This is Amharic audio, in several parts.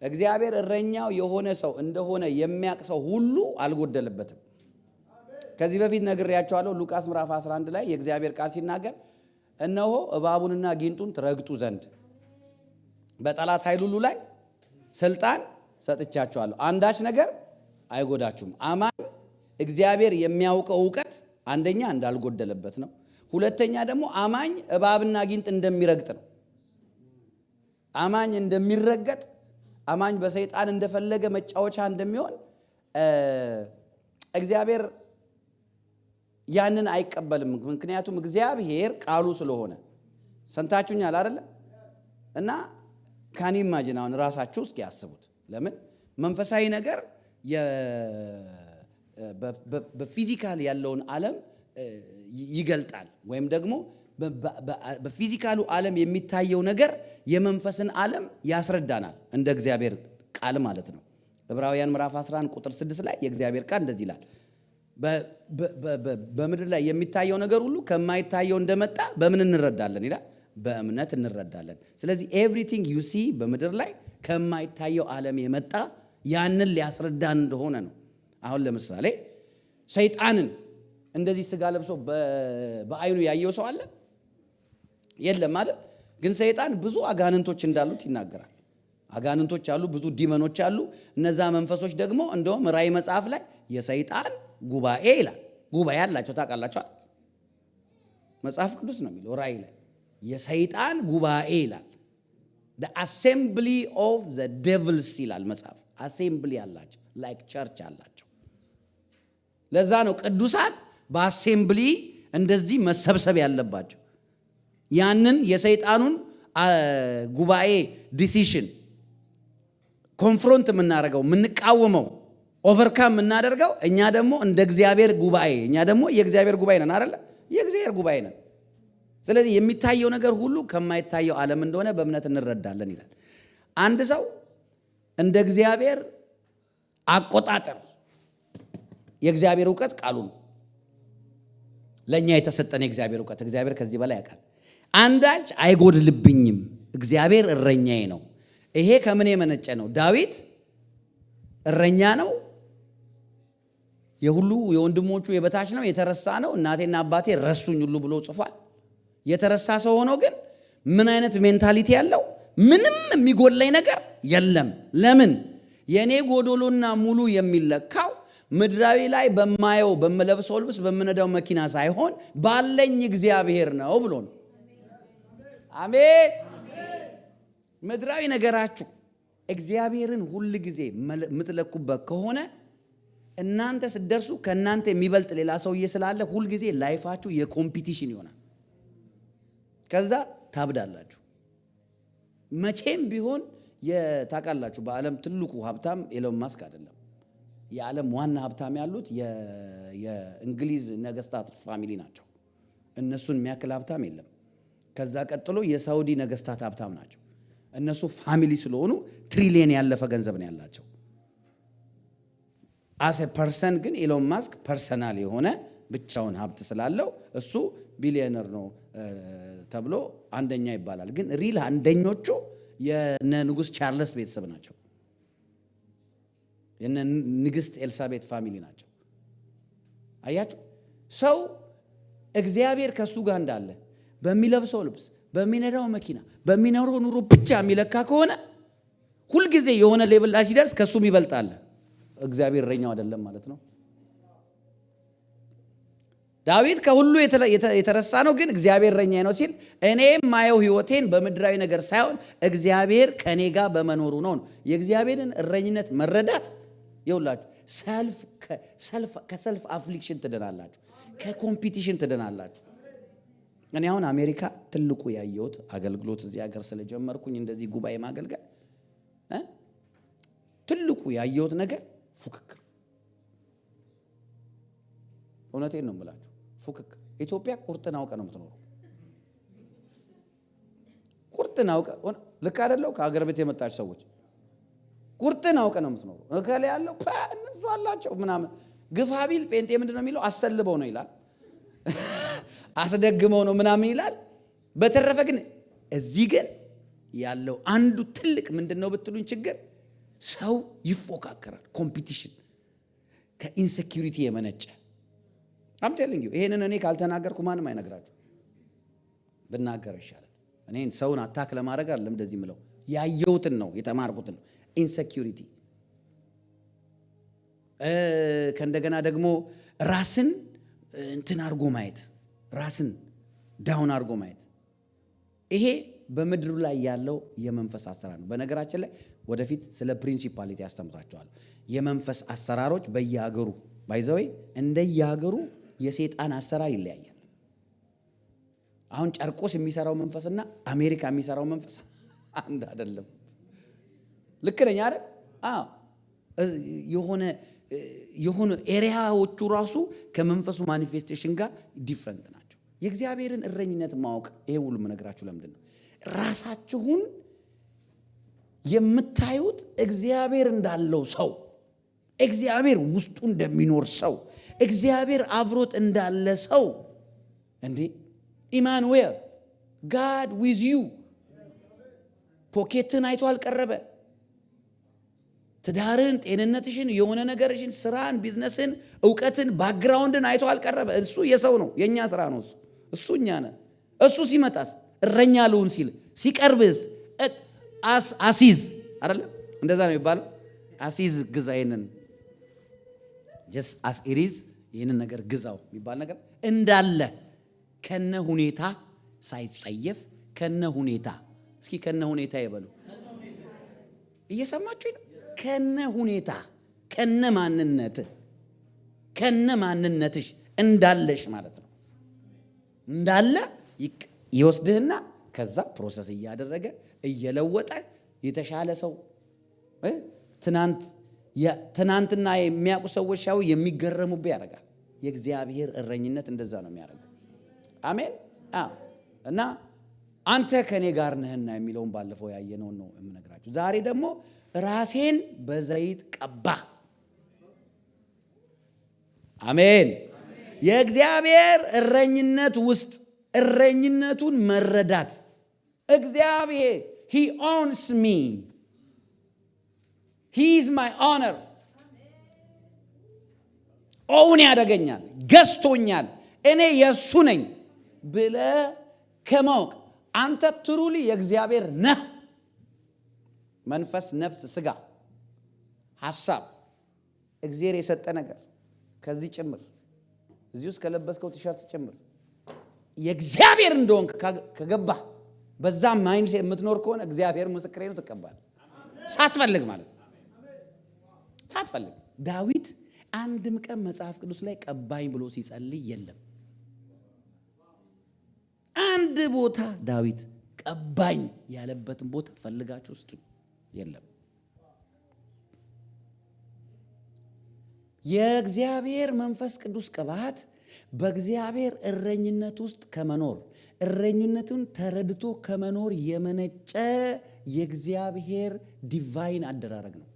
እግዚአብሔር እረኛው የሆነ ሰው እንደሆነ የሚያውቅ ሰው ሁሉ አልጎደለበትም። ከዚህ በፊት ነግሬያቸዋለሁ። ሉቃስ ምዕራፍ 11 ላይ የእግዚአብሔር ቃል ሲናገር እነሆ እባቡንና ጊንጡን ትረግጡ ዘንድ በጠላት ኃይል ሁሉ ላይ ስልጣን ሰጥቻቸዋለሁ፣ አንዳች ነገር አይጎዳችሁም። አማኝ እግዚአብሔር የሚያውቀው ዕውቀት አንደኛ እንዳልጎደለበት ነው። ሁለተኛ ደግሞ አማኝ እባብና ጊንጥ እንደሚረግጥ ነው። አማኝ እንደሚረገጥ፣ አማኝ በሰይጣን እንደፈለገ መጫወቻ እንደሚሆን እግዚአብሔር ያንን አይቀበልም። ምክንያቱም እግዚአብሔር ቃሉ ስለሆነ። ሰምታችሁኛል አይደለ? እና ካን ኢማጂን አሁን ራሳችሁ እስኪ ያስቡት። ለምን መንፈሳዊ ነገር በፊዚካል ያለውን ዓለም ይገልጣል፣ ወይም ደግሞ በፊዚካሉ ዓለም የሚታየው ነገር የመንፈስን ዓለም ያስረዳናል፣ እንደ እግዚአብሔር ቃል ማለት ነው። ዕብራውያን ምዕራፍ 11 ቁጥር 6 ላይ የእግዚአብሔር ቃል እንደዚህ ይላል፣ በምድር ላይ የሚታየው ነገር ሁሉ ከማይታየው እንደመጣ በምን እንረዳለን ይላል? በእምነት እንረዳለን። ስለዚህ ኤቭሪቲንግ ዩ ሲ በምድር ላይ ከማይታየው ዓለም የመጣ ያንን ሊያስረዳን እንደሆነ ነው። አሁን ለምሳሌ ሰይጣንን እንደዚህ ስጋ ለብሶ በአይኑ ያየው ሰው አለ? የለም አይደል? ግን ሰይጣን ብዙ አጋንንቶች እንዳሉት ይናገራል። አጋንንቶች አሉ፣ ብዙ ዲመኖች አሉ። እነዛ መንፈሶች ደግሞ እንደውም ራእይ መጽሐፍ ላይ የሰይጣን ጉባኤ ይላል። ጉባኤ አላቸው፣ ታውቃላችኋል? መጽሐፍ ቅዱስ ነው የሚለው። ራእይ ላይ የሰይጣን ጉባኤ ይላል። the assembly of the devils ይላል መጽሐፍ። አሴምብሊ አላቸው፣ ላይክ ቸርች አላቸው። ለዛ ነው ቅዱሳን በአሴምብሊ እንደዚህ መሰብሰብ ያለባቸው። ያንን የሰይጣኑን ጉባኤ ዲሲሽን ኮንፍሮንት የምናደርገው የምንቃወመው ኦቨርካም የምናደርገው እኛ ደግሞ እንደ እግዚአብሔር ጉባኤ፣ እኛ ደግሞ የእግዚአብሔር ጉባኤ ነን አይደለ? የእግዚአብሔር ጉባኤ ነን። ስለዚህ የሚታየው ነገር ሁሉ ከማይታየው ዓለም እንደሆነ በእምነት እንረዳለን ይላል። አንድ ሰው እንደ እግዚአብሔር አቆጣጠር የእግዚአብሔር ዕውቀት ቃሉ ነው። ለኛ የተሰጠን የእግዚአብሔር ዕውቀት እግዚአብሔር ከዚህ በላይ ያውቃል። አንዳች አይጎድልብኝም፣ እግዚአብሔር እረኛዬ ነው። ይሄ ከምን የመነጨ ነው? ዳዊት እረኛ ነው፣ የሁሉ የወንድሞቹ የበታች ነው፣ የተረሳ ነው፣ እናቴና አባቴ ረሱኝ ሁሉ ብሎ ጽፏል። የተረሳ ሰው ሆኖ ግን ምን አይነት ሜንታሊቲ ያለው? ምንም የሚጎድለኝ ነገር የለም። ለምን? የኔ ጎዶሎና ሙሉ የሚለካው ምድራዊ ላይ በማየው በመለብሰው ልብስ በምነዳው መኪና ሳይሆን ባለኝ እግዚአብሔር ነው ብሎ ነው። አሜን። ምድራዊ ነገራችሁ እግዚአብሔርን ሁል ጊዜ የምትለኩበት ከሆነ እናንተ ስትደርሱ ከእናንተ የሚበልጥ ሌላ ሰውዬ ስላለ ሁል ጊዜ ላይፋችሁ የኮምፒቲሽን ይሆናል። ከዛ ታብዳላችሁ። መቼም ቢሆን ታውቃላችሁ፣ በዓለም ትልቁ ሀብታም ኤሎን ማስክ አይደለም። የዓለም ዋና ሀብታም ያሉት የእንግሊዝ ነገስታት ፋሚሊ ናቸው። እነሱን የሚያክል ሀብታም የለም። ከዛ ቀጥሎ የሳውዲ ነገስታት ሀብታም ናቸው። እነሱ ፋሚሊ ስለሆኑ ትሪሊየን ያለፈ ገንዘብ ነው ያላቸው። አስ ፐርሰን ግን ኤሎን ማስክ ፐርሰናል የሆነ ብቻውን ሀብት ስላለው እሱ ቢሊዮነር ነው ተብሎ አንደኛ ይባላል። ግን ሪል አንደኞቹ የነ ንጉስ ቻርልስ ቤተሰብ ናቸው። የነ ንግስት ኤልሳቤት ፋሚሊ ናቸው። አያችሁ፣ ሰው እግዚአብሔር ከሱ ጋር እንዳለ በሚለብሰው ልብስ፣ በሚነዳው መኪና፣ በሚኖረው ኑሮ ብቻ የሚለካ ከሆነ ሁልጊዜ የሆነ ሌቭል ላይ ሲደርስ ከሱም ይበልጣል። እግዚአብሔር እረኛው አይደለም ማለት ነው። ዳዊት ከሁሉ የተረሳ ነው፣ ግን እግዚአብሔር እረኛዬ ነው ሲል እኔ ማየው ህይወቴን በምድራዊ ነገር ሳይሆን እግዚአብሔር ከኔ ጋር በመኖሩ ነው። የእግዚአብሔርን እረኝነት መረዳት ይውላችሁ ከሰልፍ አፍሊክሽን ትድናላችሁ፣ ከኮምፒቲሽን ትድናላችሁ። እኔ አሁን አሜሪካ ትልቁ ያየሁት አገልግሎት እዚህ ሀገር ስለጀመርኩኝ እንደዚህ ጉባኤ ማገልገል ትልቁ ያየሁት ነገር ፉክክር። እውነቴን ነው የምላችሁ፣ ፉክክር። ኢትዮጵያ ቁርጥን አውቀ ነው የምትኖረው። ቁርጥን አውቀ ልክ አይደለው? ከሀገር ቤት የመጣች ሰዎች ቁርጥን አውቀ ነው የምትኖረው። እከለ ያለው እነሱ አላቸው ምናምን ግፋ ቢል ጴንጤ ምንድን ነው የሚለው? አሰልበው ነው ይላል፣ አስደግመው ነው ምናምን ይላል። በተረፈ ግን እዚህ ግን ያለው አንዱ ትልቅ ምንድን ነው ብትሉኝ ችግር ሰው ይፎካከራል። ኮምፒቲሽን ከኢንሴኪዩሪቲ የመነጨ I'm telling you ይሄንን እኔ ካልተናገርኩ ማንም አይነግራችሁ። ብናገር ይሻላል። እኔን ሰውን አታክ ለማድረግ አይደለም እንደዚህ ምለው ያየሁትን ነው የተማርኩትን ነው። ኢንሴኪዩሪቲ ከእንደገና ደግሞ ራስን እንትን አድርጎ ማየት፣ ራስን ዳውን አድርጎ ማየት። ይሄ በምድሩ ላይ ያለው የመንፈስ አሰራር ነው። በነገራችን ላይ ወደፊት ስለ ፕሪንሲፓሊቲ ያስተምራቸዋል። የመንፈስ አሰራሮች በየሀገሩ ባይዘው እንደየሀገሩ የሰይጣን አሰራር ይለያያል። አሁን ጨርቆስ የሚሰራው መንፈስና አሜሪካ የሚሰራው መንፈስ አንድ አይደለም። ልክ ነኝ አይደል? አዎ። የሆነ ኤሪያዎቹ ራሱ ከመንፈሱ ማኒፌስቴሽን ጋር ዲፈረንት ናቸው። የእግዚአብሔርን እረኝነት ማወቅ ይሄ ሁሉ ምነግራችሁ ለምንድን ነው? ራሳችሁን የምታዩት እግዚአብሔር እንዳለው ሰው፣ እግዚአብሔር ውስጡ እንደሚኖር ሰው፣ እግዚአብሔር አብሮት እንዳለ ሰው እንዴ ኢማኑኤል ጋድ ዊዝ ዩ ፖኬትን አይቶ አልቀረበ። ትዳርን፣ ጤንነትሽን፣ የሆነ ነገርሽን፣ ስራን፣ ቢዝነስን፣ ዕውቀትን፣ ባክግራውንድን አይቶ አልቀረበ። እሱ የሰው ነው፣ የኛ ስራ ነው። እሱ እኛ ነን። እሱ ሲመጣስ እረኛ ልሁን ሲል ሲቀርብስ አሲዝ አይደለ? እንደዛ ነው የሚባለው። አሲዝ ግዛ ይሄንን just as it is ይሄንን ነገር ግዛው የሚባል ነገር እንዳለ ከነ ሁኔታ ሳይጸየፍ ከነ ሁኔታ እስኪ ከነ ሁኔታ ይበሉ። እየሰማችሁ ነው? ከነ ሁኔታ ከነ ማንነትሽ እንዳለሽ ማለት ነው። እንዳለ ይወስድህና ከዛ ፕሮሰስ እያደረገ እየለወጠ የተሻለ ሰው ትናንትና የሚያውቁ ሰዎች ያው የሚገረሙበት ያደርጋል። የእግዚአብሔር እረኝነት እንደዛ ነው የሚያደርገው። አሜን። እና አንተ ከኔ ጋር ነህና የሚለውን ባለፈው ያየነውን ነው የምነግራችሁ። ዛሬ ደግሞ ራሴን በዘይት ቀባ። አሜን። የእግዚአብሔር እረኝነት ውስጥ እረኝነቱን መረዳት እግዚአብሔር he owns me, he is my honor ኦውን ያደገኛል፣ ገዝቶኛል፣ እኔ የሱ ነኝ ብለ ከማወቅ አንተ ትሩሊ የእግዚአብሔር ነህ። መንፈስ፣ ነፍስ፣ ስጋ፣ ሐሳብ እግዚአብሔር የሰጠ ነገር ከዚህ ጭምር እዚህ ውስጥ ከለበስከው ቲሸርት ጭምር የእግዚአብሔር እንደሆንክ ከገባ በዛ ማይንድ የምትኖር ከሆነ እግዚአብሔር ምስክሬ ነው ትቀባል። ሳትፈልግ ማለት ሳትፈልግ። ዳዊት አንድም ቀን መጽሐፍ ቅዱስ ላይ ቀባኝ ብሎ ሲጸልይ የለም። አንድ ቦታ ዳዊት ቀባኝ ያለበትን ቦታ ፈልጋችሁ ውስጥ የለም። የእግዚአብሔር መንፈስ ቅዱስ ቅባት በእግዚአብሔር እረኝነት ውስጥ ከመኖር እረኝነቱን ተረድቶ ከመኖር የመነጨ የእግዚአብሔር ዲቫይን አደራረግ ነው።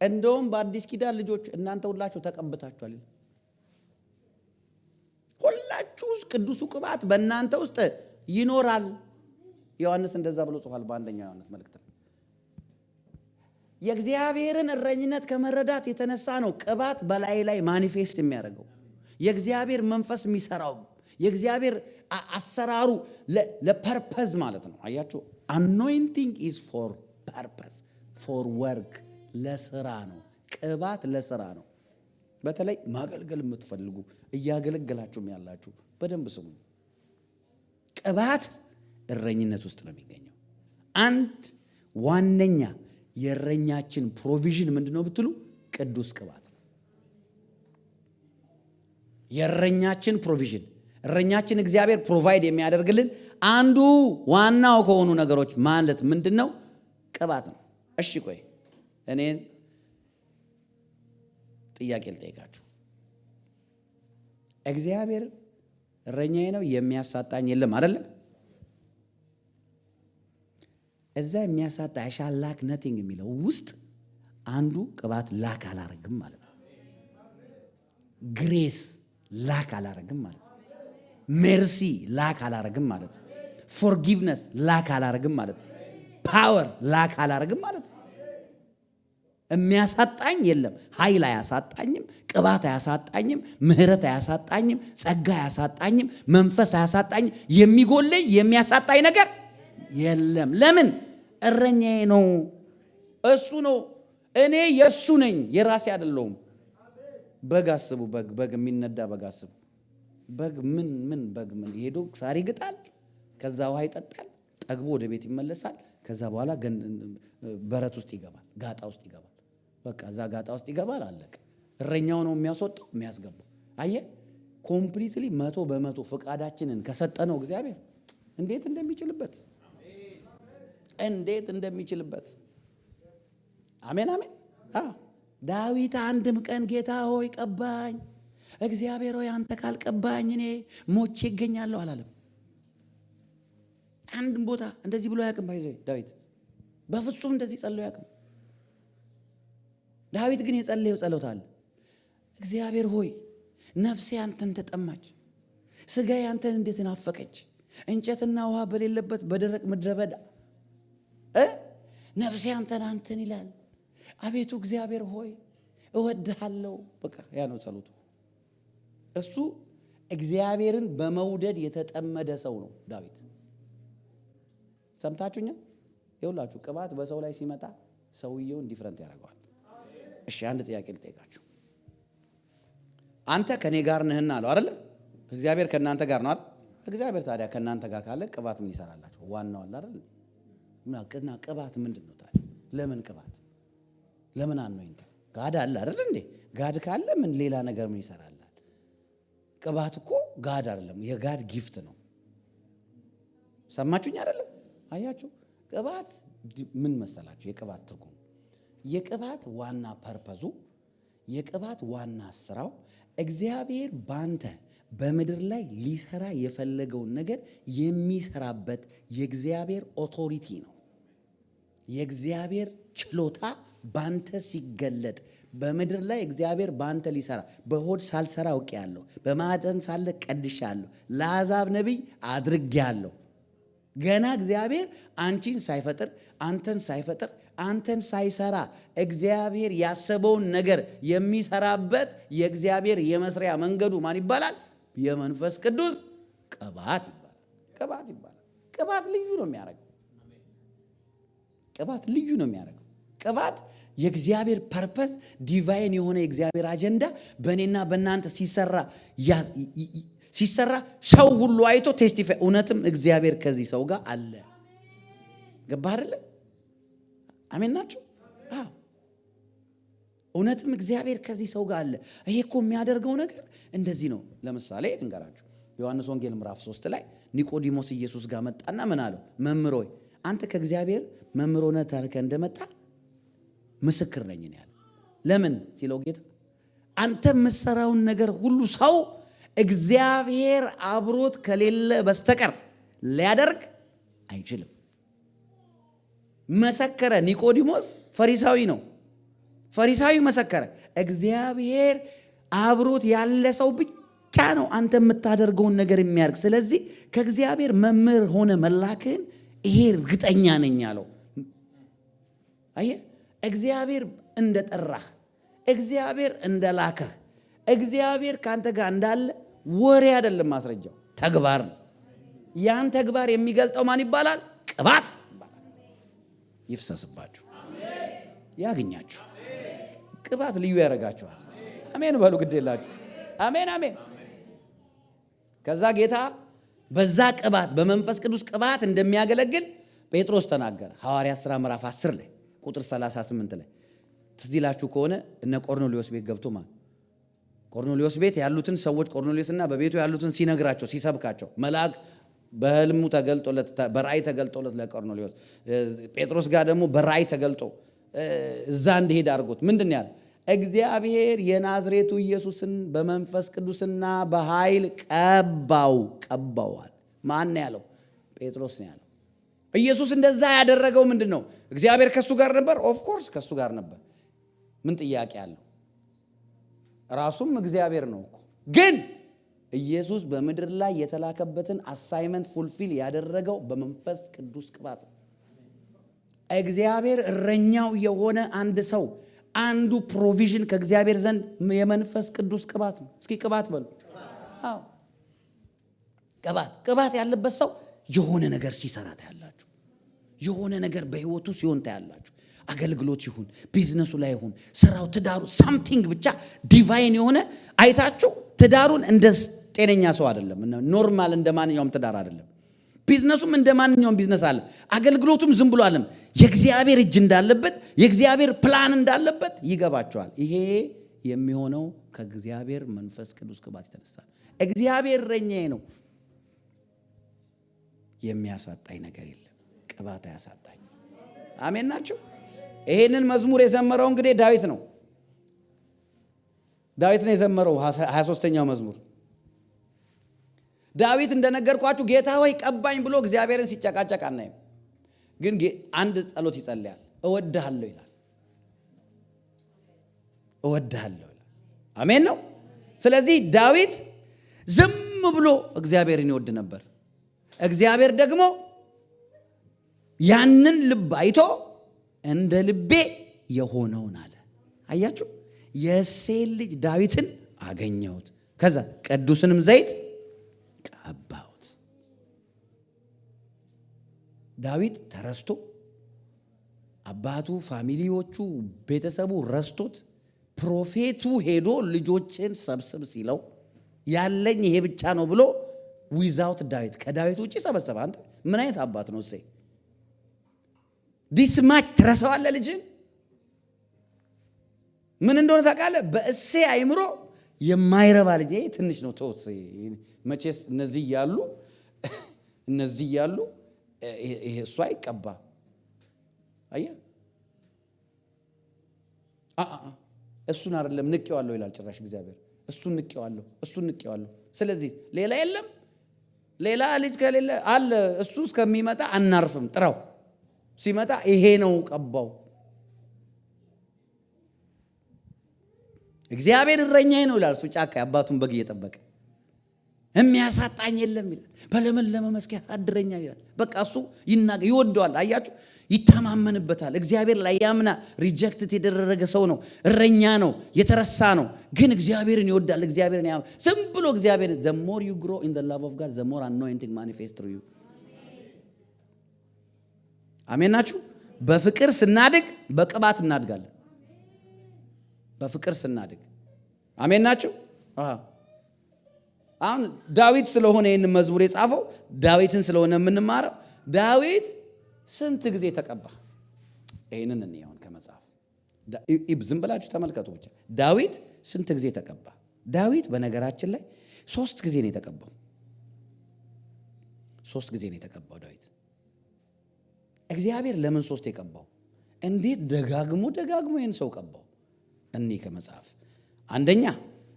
እንደውም በአዲስ ኪዳን ልጆች እናንተ ሁላችሁ ተቀብታችኋል። ሁላችሁ ቅዱሱ ቅባት በእናንተ ውስጥ ይኖራል። ዮሐንስ እንደዛ ብሎ ጽፏል በአንደኛ ዮሐንስ መልእክት። የእግዚአብሔርን እረኝነት ከመረዳት የተነሳ ነው ቅባት በላይ ላይ ማኒፌስት የሚያደርገው። የእግዚአብሔር መንፈስ የሚሰራው የእግዚአብሔር አሰራሩ ለፐርፐዝ ማለት ነው። አያችሁ፣ anointing is for purpose, for work፣ ለስራ ነው። ቅባት ለስራ ነው። በተለይ ማገልገል የምትፈልጉ እያገለገላችሁም ያላችሁ በደንብ ስሙ። ቅባት እረኝነት ውስጥ ነው የሚገኘው። አንድ ዋነኛ የእረኛችን ፕሮቪዥን ምንድነው ብትሉ ቅዱስ ቅባት ነው። የእረኛችን ፕሮቪዥን እረኛችን እግዚአብሔር ፕሮቫይድ የሚያደርግልን አንዱ ዋናው ከሆኑ ነገሮች ማለት ምንድነው? ቅባት ነው። እሺ ቆይ እኔን ጥያቄ ልጠይቃችሁ። እግዚአብሔር እረኛዬ ነው የሚያሳጣኝ የለም አይደለ? እዛ የሚያሳጣ I lack nothing የሚለው ውስጥ አንዱ ቅባት ላክ አላረግም ማለት ነው። ግሬስ ላክ አላረግም ማለት ነው። ሜርሲ ላክ አላረግም ማለት ነው። ፎርጊቭነስ ላክ አላረግም ማለት ነው። ፓወር ላክ አላረግም ማለት ነው። የሚያሳጣኝ የለም። ኃይል አያሳጣኝም፣ ቅባት አያሳጣኝም፣ ምህረት አያሳጣኝም፣ ጸጋ አያሳጣኝም፣ መንፈስ አያሳጣኝም። የሚጎለኝ የሚያሳጣኝ ነገር የለም። ለምን? እረኛዬ ነው፣ እሱ ነው። እኔ የእሱ ነኝ፣ የራሴ አይደለሁም። በግ አስቡ፣ በግ የሚነዳ በግ አስቡ። በግ ምን ሄዶ ሳር ይግጣል፣ ከዛ ውሃ ይጠጣል፣ ጠግቦ ወደ ቤት ይመለሳል። ከዛ በኋላ በረት ውስጥ ይገባል፣ ጋጣ ውስጥ ይገባል። በቃ እዛ ጋጣ ውስጥ ይገባል፣ አለቀ። እረኛው ነው የሚያስወጣው የሚያስገባው። አየ ኮምፕሊትሊ 100% ፈቃዳችንን ከሰጠነው እግዚአብሔር እንዴት እንደሚችልበት አሜን። ዳዊት አንድም ቀን ጌታ ሆይ ቀባኝ፣ እግዚአብሔር ሆይ አንተ ካልቀባኝ እኔ ሞቼ ይገኛለሁ አላለም። አንድም ቦታ እንደዚህ ብሎ አያውቅም። ዳዊት በፍጹም እንደዚህ ጸልዮ አያውቅም። ዳዊት ግን የጸለየው ጸሎት አለ። እግዚአብሔር ሆይ ነፍሴ አንተን ተጠማች፣ ስጋዬ አንተን እንዴት ናፈቀች፣ እንጨትና ውሃ በሌለበት በደረቅ ምድረ በዳ ነፍሴ አንተን ይላል። አቤቱ እግዚአብሔር ሆይ እወድሃለሁ። በቃ ያ ነው ጸሎቱ። እሱ እግዚአብሔርን በመውደድ የተጠመደ ሰው ነው ዳዊት። ሰምታችሁኛል? ይኸውላችሁ ቅባት በሰው ላይ ሲመጣ ሰውየውን ዲፍረንት ያደርገዋል። እሺ አንድ ጥያቄ ልጠይቃችሁ። አንተ ከኔ ጋር ነህና አለው አይደል? እግዚአብሔር ከእናንተ ጋር ነው አይደል? እግዚአብሔር ታዲያ ከእናንተ ጋር ካለ ቅባት ምን ይሰራላችሁ? ዋናው አለ አይደል? እና ቅባት ምንድን ነው ታዲያ? ለምን ቅባት? ለምን አንወይንተ? ጋድ አለ አይደል እንዴ? ጋድ ካለ ምን ሌላ ነገር ምን ይሰራላል? ቅባት እኮ ጋድ አይደለም፣ የጋድ ጊፍት ነው። ሰማችሁኝ አይደል? አያችሁ ቅባት ምን መሰላችሁ? የቅባት ትርጉም፣ የቅባት ዋና ፐርፐዙ፣ የቅባት ዋና ስራው እግዚአብሔር ባንተ በምድር ላይ ሊሰራ የፈለገውን ነገር የሚሰራበት የእግዚአብሔር ኦቶሪቲ ነው። የእግዚአብሔር ችሎታ ባንተ ሲገለጥ በምድር ላይ እግዚአብሔር ባንተ ሊሰራ በሆድ ሳልሰራ አውቄአለሁ፣ በማኅፀን ሳለ ቀድሻለሁ፣ ለአሕዛብ ነቢይ አድርጌአለሁ። ገና እግዚአብሔር አንቺን ሳይፈጥር አንተን ሳይፈጥር አንተን ሳይሰራ እግዚአብሔር ያሰበውን ነገር የሚሰራበት የእግዚአብሔር የመስሪያ መንገዱ ማን ይባላል? የመንፈስ ቅዱስ ቅባት ይባላል። ቅባት ይባላል። ቅባት ልዩ ነው የሚያደርገው። ቅባት ልዩ ነው የሚያደርገው። ቅባት የእግዚአብሔር ፐርፐስ ዲቫይን የሆነ የእግዚአብሔር አጀንዳ በእኔና በእናንተ ሲሰራ ሰው ሁሉ አይቶ ቴስቲፋይ፣ እውነትም እግዚአብሔር ከዚህ ሰው ጋር አለ። ገባህ አይደለ? አሜን ናችሁ? እውነትም እግዚአብሔር ከዚህ ሰው ጋር አለ። ይሄ እኮ የሚያደርገው ነገር እንደዚህ ነው። ለምሳሌ እንገራችሁ። ዮሐንስ ወንጌል ምዕራፍ 3 ላይ ኒቆዲሞስ ኢየሱስ ጋር መጣና ምን አለው? መምህር ሆይ አንተ ከእግዚአብሔር መምህር ሆነህ ታልከ እንደመጣ ምስክር ነኝ ነው ያለ። ለምን ሲለው ጌታ አንተ የምትሰራውን ነገር ሁሉ ሰው እግዚአብሔር አብሮት ከሌለ በስተቀር ሊያደርግ አይችልም። መሰከረ። ኒቆዲሞስ ፈሪሳዊ ነው። ፈሪሳዊ መሰከረ። እግዚአብሔር አብሮት ያለ ሰው ብቻ ነው አንተ የምታደርገውን ነገር የሚያደርግ። ስለዚህ ከእግዚአብሔር መምህር ሆነ መላክህን ይሄ እርግጠኛ ነኝ አለው። አየህ፣ እግዚአብሔር እንደጠራህ፣ እግዚአብሔር እንደላከህ፣ እግዚአብሔር ካንተ ጋር እንዳለ ወሬ አይደለም ማስረጃው፣ ተግባር ነው። ያን ተግባር የሚገልጠው ማን ይባላል? ቅባት ይባላል። ይፍሰስባችሁ፣ ያግኛችሁ። ቅባት ልዩ ያደርጋችኋል። አሜን በሉ፣ ግድ የላችሁ። አሜን አሜን። ከዛ ጌታ በዛ ቅባት በመንፈስ ቅዱስ ቅባት እንደሚያገለግል ጴጥሮስ ተናገረ። ሐዋርያት ሥራ ምዕራፍ 10 ላይ ቁጥር 38 ላይ ትዝ ይላችሁ ከሆነ እነ ቆርኔሌዎስ ቤት ገብቶ ማለት ቆርኔሌዎስ ቤት ያሉትን ሰዎች ቆርኔሌዎስና በቤቱ ያሉትን ሲነግራቸው ሲሰብካቸው መልአክ በህልሙ ተገልጦለት በራእይ ተገልጦለት ለቆርኔሌዎስ፣ ጴጥሮስ ጋር ደግሞ በራእይ ተገልጦ እዛ እንዲሄድ አድርጎት ምንድን ያለ እግዚአብሔር የናዝሬቱ ኢየሱስን በመንፈስ ቅዱስና በኃይል ቀባዋል። ማን ያለው? ጴጥሮስ ነው ያለው። ኢየሱስ እንደዛ ያደረገው ምንድን ነው? እግዚአብሔር ከሱ ጋር ነበር። ኦፍ ኮርስ ከሱ ጋር ነበር። ምን ጥያቄ አለው? ራሱም እግዚአብሔር ነው እኮ። ግን ኢየሱስ በምድር ላይ የተላከበትን አሳይመንት ፉልፊል ያደረገው በመንፈስ ቅዱስ ቅባት ነው። እግዚአብሔር እረኛው የሆነ አንድ ሰው አንዱ ፕሮቪዥን ከእግዚአብሔር ዘንድ የመንፈስ ቅዱስ ቅባት ነው። እስኪ ቅባት በሉ። አዎ ቅባት ያለበት ሰው የሆነ ነገር ሲሰራ ታያላችሁ። የሆነ ነገር በህይወቱ ሲሆን ታያላችሁ። አገልግሎት ይሁን፣ ቢዝነሱ ላይ ይሁን፣ ስራው፣ ትዳሩ ሳምቲንግ ብቻ ዲቫይን የሆነ አይታችሁ ትዳሩን እንደ ጤነኛ ሰው አይደለም፣ ኖርማል እንደ ማንኛውም ትዳር አይደለም። ቢዝነሱም እንደ ማንኛውም ቢዝነስ አለ። አገልግሎቱም ዝም ብሎ አለም የእግዚአብሔር እጅ እንዳለበት የእግዚአብሔር ፕላን እንዳለበት ይገባቸዋል። ይሄ የሚሆነው ከእግዚአብሔር መንፈስ ቅዱስ ቅባት የተነሳ ነው። እግዚአብሔር እረኛዬ ነው፣ የሚያሳጣኝ ነገር የለም። ቅባት አያሳጣኝ። አሜን ናችሁ? ይሄንን መዝሙር የዘመረው እንግዲህ ዳዊት ነው። ዳዊት ነው የዘመረው 23ኛው መዝሙር። ዳዊት እንደነገርኳችሁ ጌታ ሆይ ቀባኝ ብሎ እግዚአብሔርን ሲጨቃጨቅ አናይም። ግን አንድ ጸሎት ይጸልያል። እወድሃለሁ ይላል። እወድሃለሁ ይላል። አሜን ነው። ስለዚህ ዳዊት ዝም ብሎ እግዚአብሔርን ይወድ ነበር። እግዚአብሔር ደግሞ ያንን ልብ አይቶ እንደ ልቤ የሆነውን አለ። አያችሁ? የእሴይን ልጅ ዳዊትን አገኘሁት፣ ከዛ ቅዱስንም ዘይት ቀባሁት። ዳዊት ተረስቶ አባቱ፣ ፋሚሊዎቹ፣ ቤተሰቡ ረስቶት ፕሮፌቱ ሄዶ ልጆችን ሰብስብ ሲለው ያለኝ ይሄ ብቻ ነው ብሎ ዊዛውት ዳዊት ከዳዊት ውጪ ሰበሰበ። አንተ ምን አይነት አባት ነው እሴይ? ዲስ ማች ትረሳዋለህ ልጅን? ምን እንደሆነ ታውቃለህ? በእሴይ አይምሮ የማይረባ ልጅ ትንሽ ነው ተውት። መቼስ እነዚህ እያሉ ይሄ እሱ አይቀባ። አየህ እሱን አይደለም ንቄዋለሁ ይላል ጭራሽ እግዚአብሔር። እሱን ንቄዋለሁ። ስለዚህ ሌላ የለም። ሌላ ልጅ ከሌለ አለ። እሱ እስከሚመጣ አናርፍም። ጥራው ሲመጣ ይሄ ነው ቀባው። እግዚአብሔር እረኛዬ ነው ይላል። እሱ ጫካ አባቱን በግ እየጠበቀ የሚያሳጣኝ የለም ይላል። በለመለመ መስክ ያሳድረኛል ይላል። በቃ እሱ ይወደዋል። አያችሁ? ይተማመንበታል። እግዚአብሔር ላይ ያምና። ሪጀክትድ የተደረገ ሰው ነው፣ እረኛ ነው፣ የተረሳ ነው። ግን እግዚአብሔርን ይወዳል። እግዚአብሔርን ዝም ብሎ እግዚአብሔር the more you grow in the love of God the more anointing manifests through you. አሜን ናችሁ? በፍቅር ስናድግ በቅባት እናድጋለን። በፍቅር ስናድግ አሜን ናችሁ? አሁን ዳዊት ስለሆነ ይህን መዝሙር የጻፈው ዳዊትን ስለሆነ የምንማረው ዳዊት ስንት ጊዜ ተቀባ? ይህንን እንየውን ከመጽሐፍ ዝም ብላችሁ ተመልከቱ ብቻ። ዳዊት ስንት ጊዜ ተቀባ? ዳዊት በነገራችን ላይ 3 ጊዜ ነው የተቀባው። 3 ጊዜ ነው የተቀባው ዳዊት። እግዚአብሔር ለምን 3 የቀባው? እንዴት ደጋግሞ ይህን ሰው ቀባው? እኔ ከመጽሐፍ አንደኛ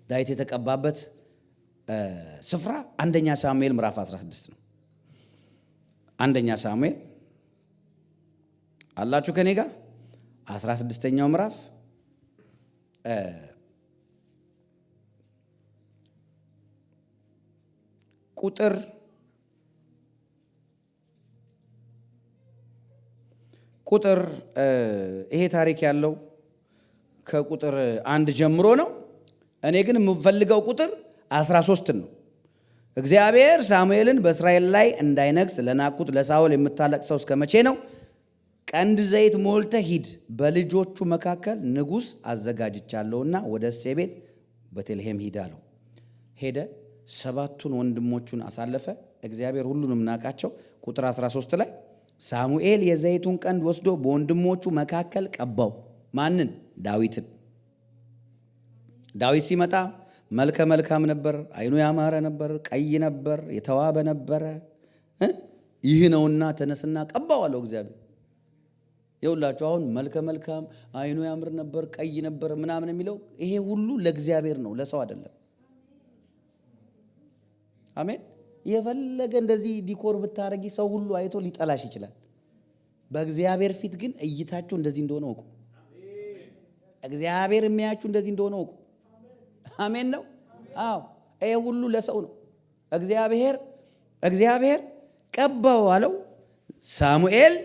ዳዊት የተቀባበት ስፍራ አንደኛ ሳሙኤል ምዕራፍ 16 ነው። አንደኛ ሳሙኤል አላችሁ ከኔ ጋር 16ኛው ምዕራፍ ቁጥር ይሄ ታሪክ ያለው ከቁጥር 1 ጀምሮ ነው። እኔ ግን የምፈልገው ቁጥር 13 ነው። እግዚአብሔር ሳሙኤልን በእስራኤል ላይ እንዳይነግስ ለናቁት ለሳኦል የምታለቅሰው እስከ መቼ ነው? ቀንድ ዘይት ሞልተህ ሂድ፣ በልጆቹ መካከል ንጉሥ አዘጋጅቻለሁና ወደ እሴይ ቤት ቤተልሔም ሂድ አለው። ሄደ፣ 7ቱን ወንድሞቹን አሳለፈ። እግዚአብሔር ሁሉንም ናቃቸው። ቁጥር 13 ላይ ሳሙኤል የዘይቱን ቀንድ ወስዶ በወንድሞቹ መካከል ቀባው። ማንን? ዳዊትን። ዳዊት ሲመጣ መልከ መልካም ነበር፣ አይኑ ያማረ ነበር፣ ቀይ ነበር፣ የተዋበ ነበረ። ይህ ነውና ተነስና ቀባው አለው እግዚአብሔር። ይኸውላችሁ አሁን መልከ መልካም፣ አይኑ ያምር ነበር፣ ቀይ ነበር ምናምን የሚለው ይሄ ሁሉ ለእግዚአብሔር ነው፣ ለሰው አይደለም። አሜን። የፈለገ እንደዚህ ዲኮር ብታረጊ ሰው ሁሉ አይቶ ሊጠላሽ ይችላል። በእግዚአብሔር ፊት ግን እይታችሁ እንደዚህ እንደሆነ ወቁ። እግዚአብሔር የሚያያችሁ እንደዚህ እንደሆነ ወቁ። አሜን ነው። አዎ ይሄ ሁሉ ለሰው ነው። እግዚአብሔር ቀባው አለው። ሳሙኤል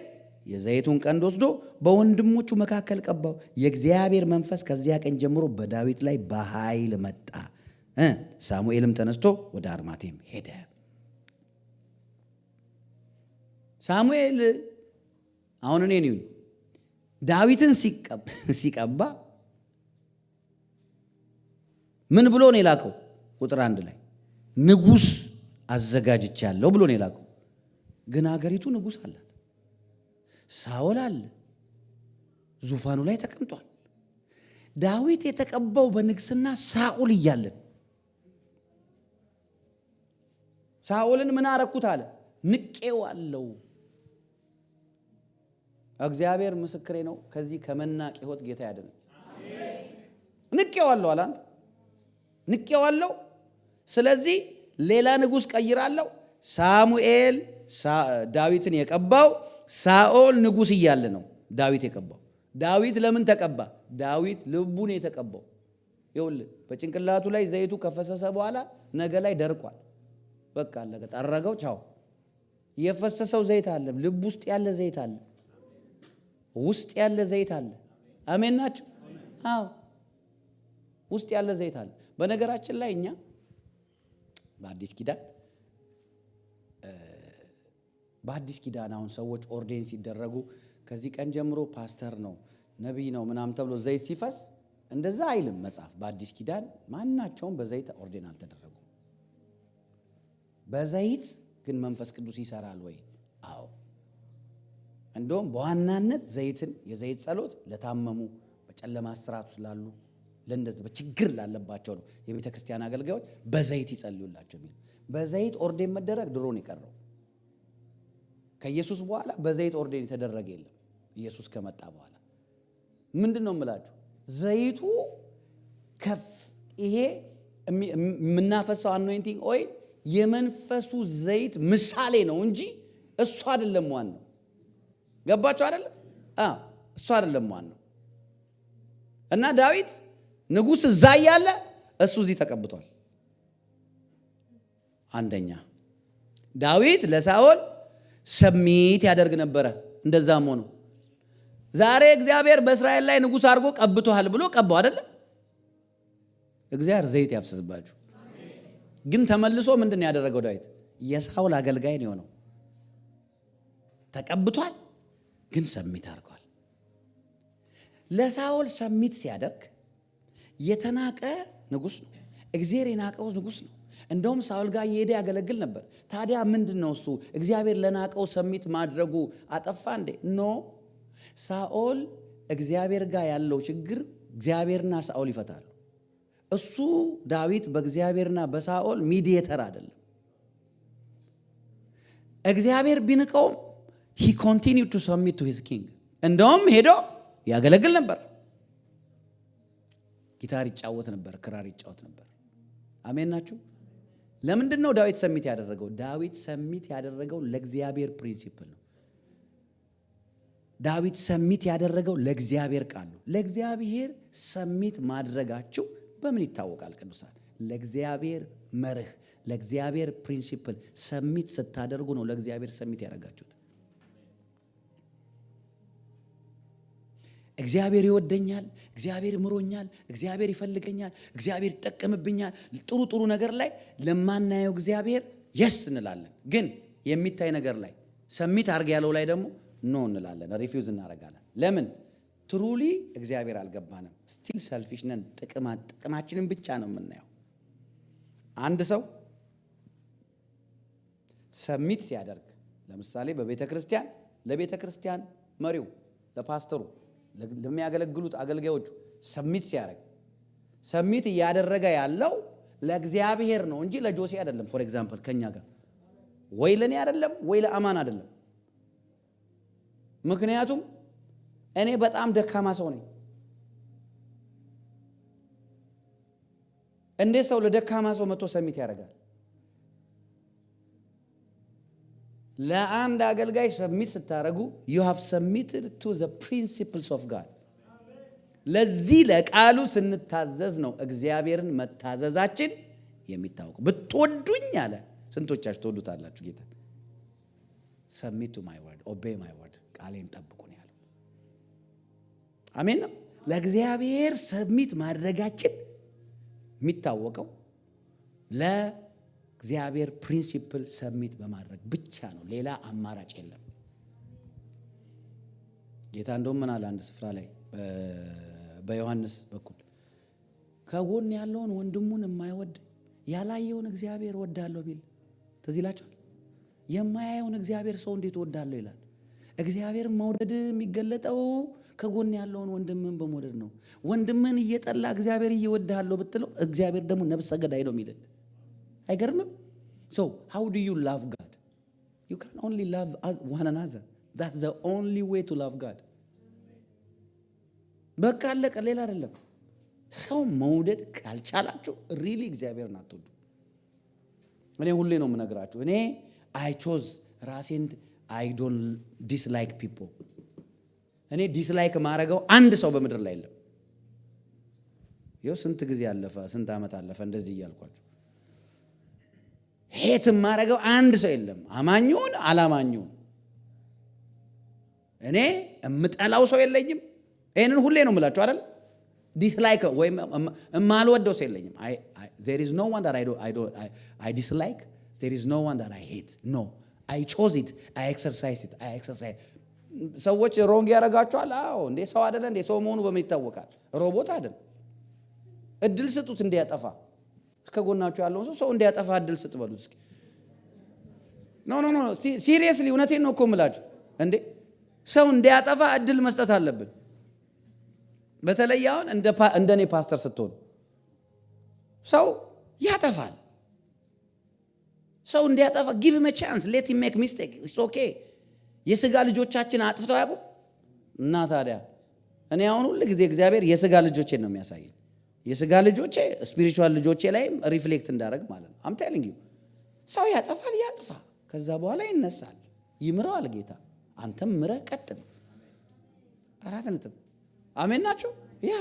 የዘይቱን ቀንድ ወስዶ በወንድሞቹ መካከል ቀባው። የእግዚአብሔር መንፈስ ከዚያ ቀን ጀምሮ በዳዊት ላይ በኃይል መጣ። ሳሙኤልም ተነስቶ ወደ አርማቴም ሄደ። ሳሙኤል አሁን እኔ ነኝ ዳዊትን ሲቀባ ምን ብሎ ነው የላከው? ቁጥር 1 ላይ ንጉሥ አዘጋጅቻለሁ ብሎ ነው የላከው። ግን አገሪቱ ንጉሥ አላት። ሳኦል አለ፣ ዙፋኑ ላይ ተቀምጧል። ዳዊት የተቀባው በንግስና ሳኦል እያለን ሳኦልን ምን አረኩት አለ? ንቄዋለሁ። እግዚአብሔር ምስክሬ ነው። ከዚህ ከመናቅ ሕይወት ጌታ ያድነን። ንቄዋለሁ አለ። አንተ ንቄዋለሁ። ስለዚህ ሌላ ንጉሥ ቀይራለሁ። ሳሙኤል ዳዊትን የቀባው ሳኦል ንጉሥ እያለ ነው ዳዊት የቀባው። ዳዊት ለምን ተቀባ? ዳዊት ልቡን የተቀባው ይኸውልህ፣ በጭንቅላቱ ላይ ዘይቱ ከፈሰሰ በኋላ ነገ ላይ ደርቋል። በቃ አለቀ። ጠረገው፣ ቻው። የፈሰሰው ዘይት አለ፣ ልብ ውስጥ ያለ ዘይት አለ፣ ውስጥ ያለ ዘይት አለ። አሜን ናቸው። አዎ ውስጥ ያለ ዘይት አለ። በነገራችን ላይ እኛ በአዲስ ኪዳን አሁን ሰዎች ኦርዴን ሲደረጉ ከዚህ ቀን ጀምሮ ፓስተር ነው ነቢይ ነው ምናምን ተብሎ ዘይት ሲፈስ እንደዛ አይልም መጽሐፍ። በአዲስ ኪዳን ማናቸውም በዘይት ኦርዴን አልተደረጉም። በዘይት ግን መንፈስ ቅዱስ ይሰራል ወይ? አዎ። እንደውም በዋናነት የዘይት ጸሎት ለታመሙ፣ በጨለማ ስርዓት ውስጥ ላሉ፣ ለእንደዚህ በችግር ላለባቸው ነው የቤተ ክርስቲያን አገልጋዮች በዘይት ይጸልዩላቸው የሚል። በዘይት ኦርዴን መደረግ ድሮ ነው የቀረው። ከኢየሱስ በኋላ በዘይት ኦርዴን የተደረገ የለም። ኢየሱስ ከመጣ በኋላ ምንድን ነው የምላችሁ? ዘይቱ ይሄ የምናፈሰው አኖይንቲንግ ኦይል የመንፈሱ ዘይት ምሳሌ ነው እንጂ እሱ አይደለም ዋናው። ገባችሁ አይደለም? እሱ አይደለም ዋናው። እና ዳዊት ንጉሥ እዛ እያለ እሱ እዚህ ተቀብቷል። አንደኛ ዳዊት ለሳኦል ሰሚት ያደርግ ነበረ። እንደዛም ሆኖ ዛሬ እግዚአብሔር በእስራኤል ላይ ንጉሥ አድርጎ ቀብቷል ብሎ ቀባው አይደለም? እግዚአብሔር ዘይት ያፍስስባችሁ። ግን ተመልሶ ምንድን ነው ያደረገው? ዳዊት የሳኦል አገልጋይ ነው የሆነው። ተቀብቷል፣ ግን ሰሚት አድርጓል። ለሳኦል ሰሚት ሲያደርግ የተናቀ ንጉሥ ነው። እግዚአብሔር የናቀው ንጉሥ ነው። እንደውም ሳኦል ጋር እየሄደ ያገለግል ነበር። ታዲያ ምንድን ነው እሱ እግዚአብሔር ለናቀው ሰሚት ማድረጉ አጠፋ እንዴ? ኖ። ሳኦል እግዚአብሔር ጋር ያለው ችግር እግዚአብሔርና ሳኦል ይፈታሉ። እሱ ዳዊት በእግዚአብሔርና በሳኦል ሚዲየተር አይደለም። እግዚአብሔር ቢንቀውም he continued to submit to his king። እንደውም ሄዶ ያገለግል ነበር። ጊታር ይጫወት ነበር፣ ክራር ይጫወት ነበር። አሜን ናችሁ? ለምንድን ነው ዳዊት ሰሚት ያደረገው? ዳዊት ሰሚት ያደረገው ለእግዚአብሔር ፕሪንሲፕል ነው። ዳዊት ሰሚት ያደረገው ለእግዚአብሔር ቃል ነው። ለእግዚአብሔር ሰሚት ማድረጋችሁ በምን ይታወቃል ቅዱሳን? ለእግዚአብሔር መርህ፣ ለእግዚአብሔር ፕሪንሲፕል ሰሚት ስታደርጉ ነው ለእግዚአብሔር ሰሚት ያደረጋችሁት። እግዚአብሔር ይወደኛል፣ እግዚአብሔር ምሮኛል፣ እግዚአብሔር ይፈልገኛል፣ እግዚአብሔር ይጠቀምብኛል፣ ጥሩ ነገር ላይ ለማናየው እግዚአብሔር የስ እንላለን። ግን የሚታይ ነገር ላይ ሰሚት አድርግ ያለው ላይ ደግሞ ኖ እንላለን፣ ሪፊውዝ እናደርጋለን። ለምን? ትሩሊ እግዚአብሔር አልገባንም። ስቲል ሰልፊሽ ነን። ጥቅማችንን ብቻ ነው የምናየው። አንድ ሰው ሰሚት ሲያደርግ ለምሳሌ በቤተ ክርስቲያን ለቤተ ክርስቲያን መሪው፣ ለፓስተሩ፣ ለሚያገለግሉት አገልጋዮቹ ሰሚት ሲያደርግ ሰሚት እያደረገ ያለው ለእግዚአብሔር ነው እንጂ ለጆሴ አይደለም። ፎር ኤግዛምፕል ከኛ ጋር ወይ ለኔ አይደለም ወይ ለአማን አይደለም። ምክንያቱም እኔ በጣም ደካማ ሰው ነኝ። እንዴት ሰው ለደካማ ሰው መጥቶ ሰሚት ያደርጋል? ለአንድ አገልጋይ ሰሚት ስታደርጉ you have submitted to the principles of God። ለዚህ ለቃሉ ስንታዘዝ ነው እግዚአብሔርን መታዘዛችን የሚታወቀው። ብትወዱኝ አለ። ስንቶቻችሁ ትወዱታላችሁ ጌታ? submit to my word, obey my word፣ ቃሌን ጠብቁ ነው ያለው። አሜን ነው። ለእግዚአብሔር ሰብሚት ማድረጋችን የሚታወቀው ለእግዚአብሔር ፕሪንሲፕል ሰብሚት በማድረግ ብቻ ነው። ሌላ አማራጭ የለም። ጌታ እንደውም ምን አለ አንድ ስፍራ ላይ በዮሐንስ በኩል ከጎን ያለውን ወንድሙን የማይወድ ያላየውን እግዚአብሔር ወዳለሁ ቢል ትዝ ይላችኋል። የማያየውን እግዚአብሔር ሰው እንዴት ወዳለሁ ይላል? እግዚአብሔር መውደድ የሚገለጠው ከጎን ያለውን ወንድምን በመውደድ ነው። ወንድምን እየጠላ እግዚአብሔር እየወድሃለሁ ብትለው እግዚአብሔር ደግሞ ነብሰ ገዳይ ነው የሚል። አይገርምም? So how do you love God? You can only love one another. That's the only way to love God. በቃ አለቀ፣ ሌላ አይደለም። ሰው መውደድ ካልቻላችሁ ሪሊ እግዚአብሔርን አትወዱ። እኔ ሁሌ ነው የምነግራችሁ። እኔ I chose ራሴን I don't dislike people. እኔ ዲስላይክ ማረገው አንድ ሰው በምድር ላይ የለም። ይኸው ስንት ጊዜ አለፈ፣ ስንት ዓመት አለፈ እንደዚህ እያልኳችሁ። ሄት ማረገው አንድ ሰው የለም፣ አማኙን አላማኙን። እኔ እምጠላው ሰው የለኝም። ይሄንን ሁሌ ነው የምላችሁ አይደል? ዲስላይክ ወይም የማልወደው ሰው የለኝም። there is no one that I dislike. there is no one that I hate. No, I chose it. I exercise it. ሰዎች ሮንግ ያረጋቸዋል። አዎ እንዴ ሰው አይደለ እንዴ? ሰው መሆኑ በምን ይታወቃል? ሮቦት አይደል? እድል ስጡት እንዲያጠፋ። ከጎናችሁ ያለውን ሰው እንዲያጠፋ እድል ስጥ በሉት እስኪ። ኖ ሲሪየስሊ እውነቴን ነው እኮ የምላችሁ። እንዴ ሰው እንዲያጠፋ እድል መስጠት አለብን። በተለይ አሁን እንደኔ ፓስተር ስትሆን ሰው ያጠፋል። ሰው እንዲያጠፋ give him a chance, let him make mistake, it's okay. የሥጋ ልጆቻችን አጥፍተው ያውቁ እና ታዲያ እኔ አሁን ሁሉ ጊዜ እግዚአብሔር የሥጋ ልጆቼን ነው የሚያሳየኝ። የሥጋ ልጆቼ ስፒሪቹዋል ልጆቼ ላይም ሪፍሌክት እንዳደረግ ማለት ነው። I'm telling you ሰው ያጠፋል፣ ያጥፋ፣ ከዛ በኋላ ይነሳል፣ ይምረዋል ጌታ። አንተም ምረህ ቀጥል። አራት ነጥብ። አሜን ናችሁ? ያ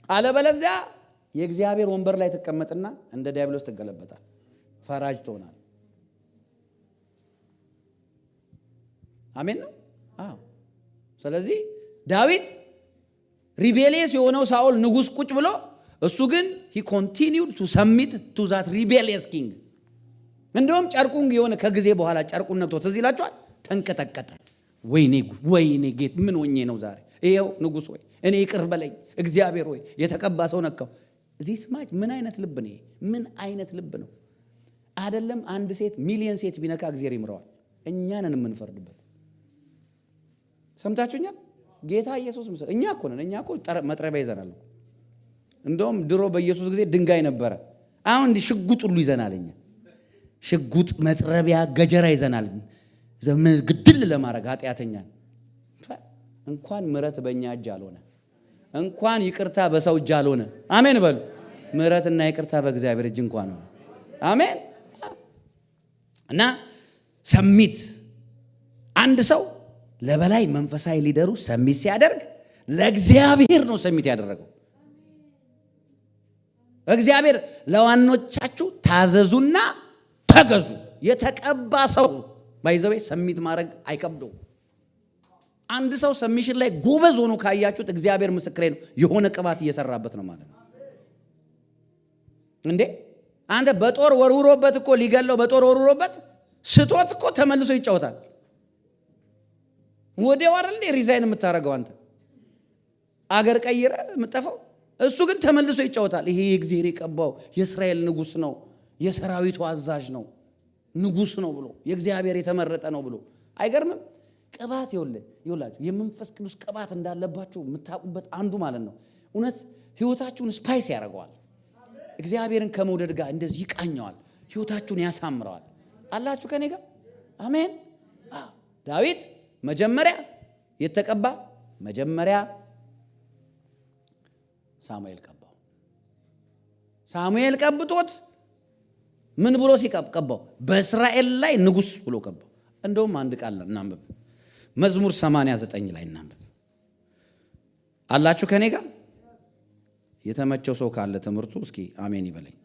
አለበለዚያ የእግዚአብሔር ወንበር ላይ ተቀመጥና እንደ ዲያብሎስ ትገለበጣል፣ ፈራጅ ትሆናል። አሜን ነው? አዎ። ስለዚህ ዳዊት ሪቤሊየስ የሆነው ሳኦል ንጉሥ ቁጭ ብሎ እሱ ግን he continued to submit to that rebellious king። እንደውም ጨርቁን የሆነ ከጊዜ በኋላ ጨርቁን ነክቶ ትዝ ይላችኋል፣ ተንቀጠቀጠ። ወይኔ ጌት ምን ሆኜ ነው ዛሬ? ይሄው ንጉሥ ወይ እኔ ይቅር በለኝ እግዚአብሔር ወይ የተቀባ ሰው ነካው። እዚህ ስማች ምን አይነት ልብ ነው? ምን አይነት ልብ ነው? አይደለም አንድ ሴት ሚሊየን ሴት ቢነካ እግዚአብሔር ይምረዋል። እኛንን የምንፈርድበት ሰምታችሁኛል? ጌታ ኢየሱስ ምስል እኛ እኮ ነን። እኛ እኮ መጥረቢያ ይዘናል። እንደውም ድሮ በኢየሱስ ጊዜ ድንጋይ ነበረ። አሁን እንዲህ ሽጉጥ ሁሉ ይዘናል። እኛ ሽጉጥ፣ መጥረቢያ፣ ገጀራ ይዘናል ግድል ለማድረግ ኃጢአተኛን። እንኳን ምሕረት በእኛ እጅ አልሆነ፣ እንኳን ይቅርታ በሰው እጅ አልሆነ። አሜን በሉ። ምሕረትና ይቅርታ በእግዚአብሔር እጅ እንኳን ነው። አሜን። እና ሰሚት አንድ ሰው ለበላይ መንፈሳዊ ሊደሩ ሰሚት ሲያደርግ ለእግዚአብሔር ነው ሰሚት ያደረገው። እግዚአብሔር ለዋኖቻችሁ ታዘዙና ተገዙ። የተቀባ ሰው ባይዘው ሰሚት ማድረግ አይከብደው። አንድ ሰው ሰሚሽን ላይ ጎበዝ ሆኖ ካያችሁት እግዚአብሔር ምስክሬ ነው፣ የሆነ ቅባት እየሰራበት ነው ማለት ነው። እንዴ አንተ በጦር ወርውሮበት እኮ ሊገለው በጦር ወርውሮበት ስቶት እኮ ተመልሶ ይጫወታል። ወዲያው አይደል ሪዛይን የምታረገው አንተ አገር ቀይረ የምጠፋው። እሱ ግን ተመልሶ ይጫወታል። ይሄ እግዚአብሔር የቀባው የእስራኤል ንጉሥ ነው፣ የሰራዊቱ አዛዥ ነው፣ ንጉሥ ነው ብሎ የእግዚአብሔር የተመረጠ ነው ብሎ። አይገርምም? ቅባት ይውላችሁ የመንፈስ ቅዱስ ቅባት እንዳለባችሁ የምታውቁበት አንዱ ማለት ነው። እውነት ህይወታችሁን ስፓይስ ያደርገዋል። እግዚአብሔርን ከመውደድ ጋር እንደዚህ ይቃኘዋል፣ ህይወታችሁን ያሳምረዋል። አላችሁ ከኔ ጋር? አሜን። ዳዊት መጀመሪያ የተቀባ መጀመሪያ ሳሙኤል ቀባው። ሳሙኤል ቀብቶት ምን ብሎ ሲቀባው? በእስራኤል ላይ ንጉሥ ብሎ ቀባው። እንደውም አንድ ቃል እናንብብ፣ መዝሙር 89 ላይ እናንብብ። አላችሁ ከኔ ጋር? የተመቸው ሰው ካለ ትምህርቱ እስኪ አሜን ይበለኝ።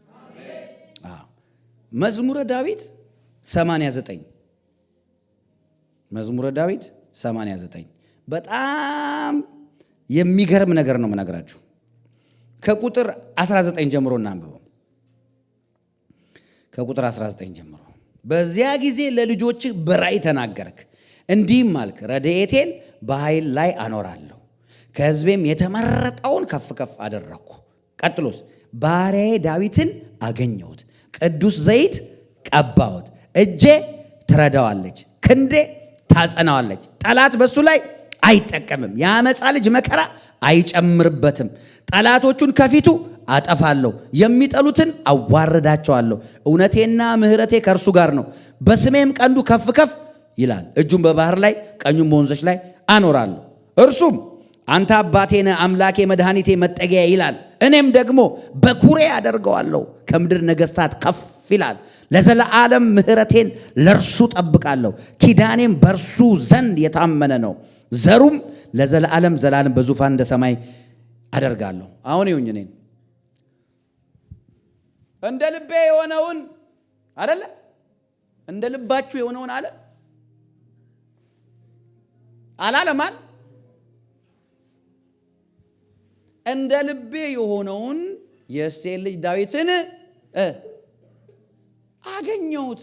መዝሙረ ዳዊት 89 መዝሙረ ዳዊት 89 በጣም የሚገርም ነገር ነው የምነግራችሁ። ከቁጥር 19 ጀምሮ እናንብበው። ከቁጥር 19 ጀምሮ በዚያ ጊዜ ለልጆችህ በራእይ ተናገርክ፣ እንዲህም አልክ፣ ረድኤቴን በኃይል ላይ አኖራለሁ፣ ከሕዝቤም የተመረጠውን ከፍ ከፍ አደረግኩ። ቀጥሎስ ባሪያዬ ዳዊትን አገኘሁት፣ ቅዱስ ዘይት ቀባሁት፣ እጄ ትረዳዋለች፣ ክንዴ ታጸናዋለች። ጠላት በሱ ላይ አይጠቀምም፣ የአመፃ ልጅ መከራ አይጨምርበትም። ጠላቶቹን ከፊቱ አጠፋለሁ፣ የሚጠሉትን አዋርዳቸዋለሁ። እውነቴና ምሕረቴ ከእርሱ ጋር ነው፣ በስሜም ቀንዱ ከፍ ከፍ ይላል። እጁን በባህር ላይ ቀኙን በወንዞች ላይ አኖራለሁ። እርሱም አንተ አባቴ ነህ፣ አምላኬ፣ መድኃኒቴ፣ መጠጊያ ይላል። እኔም ደግሞ በኩሬ አደርገዋለሁ፣ ከምድር ነገሥታት ከፍ ይላል። ለዘለዓለም ምሕረቴን ለእርሱ ጠብቃለሁ፣ ኪዳኔም በእርሱ ዘንድ የታመነ ነው። ዘሩም ለዘለዓለም ዘላለም በዙፋን እንደ ሰማይ አደርጋለሁ። አሁን ይሁን እኔን እንደ ልቤ የሆነውን አይደለ፣ እንደ ልባችሁ የሆነውን አለ አላለማል። እንደ ልቤ የሆነውን የእሴይን ልጅ ዳዊትን አገኘሁት።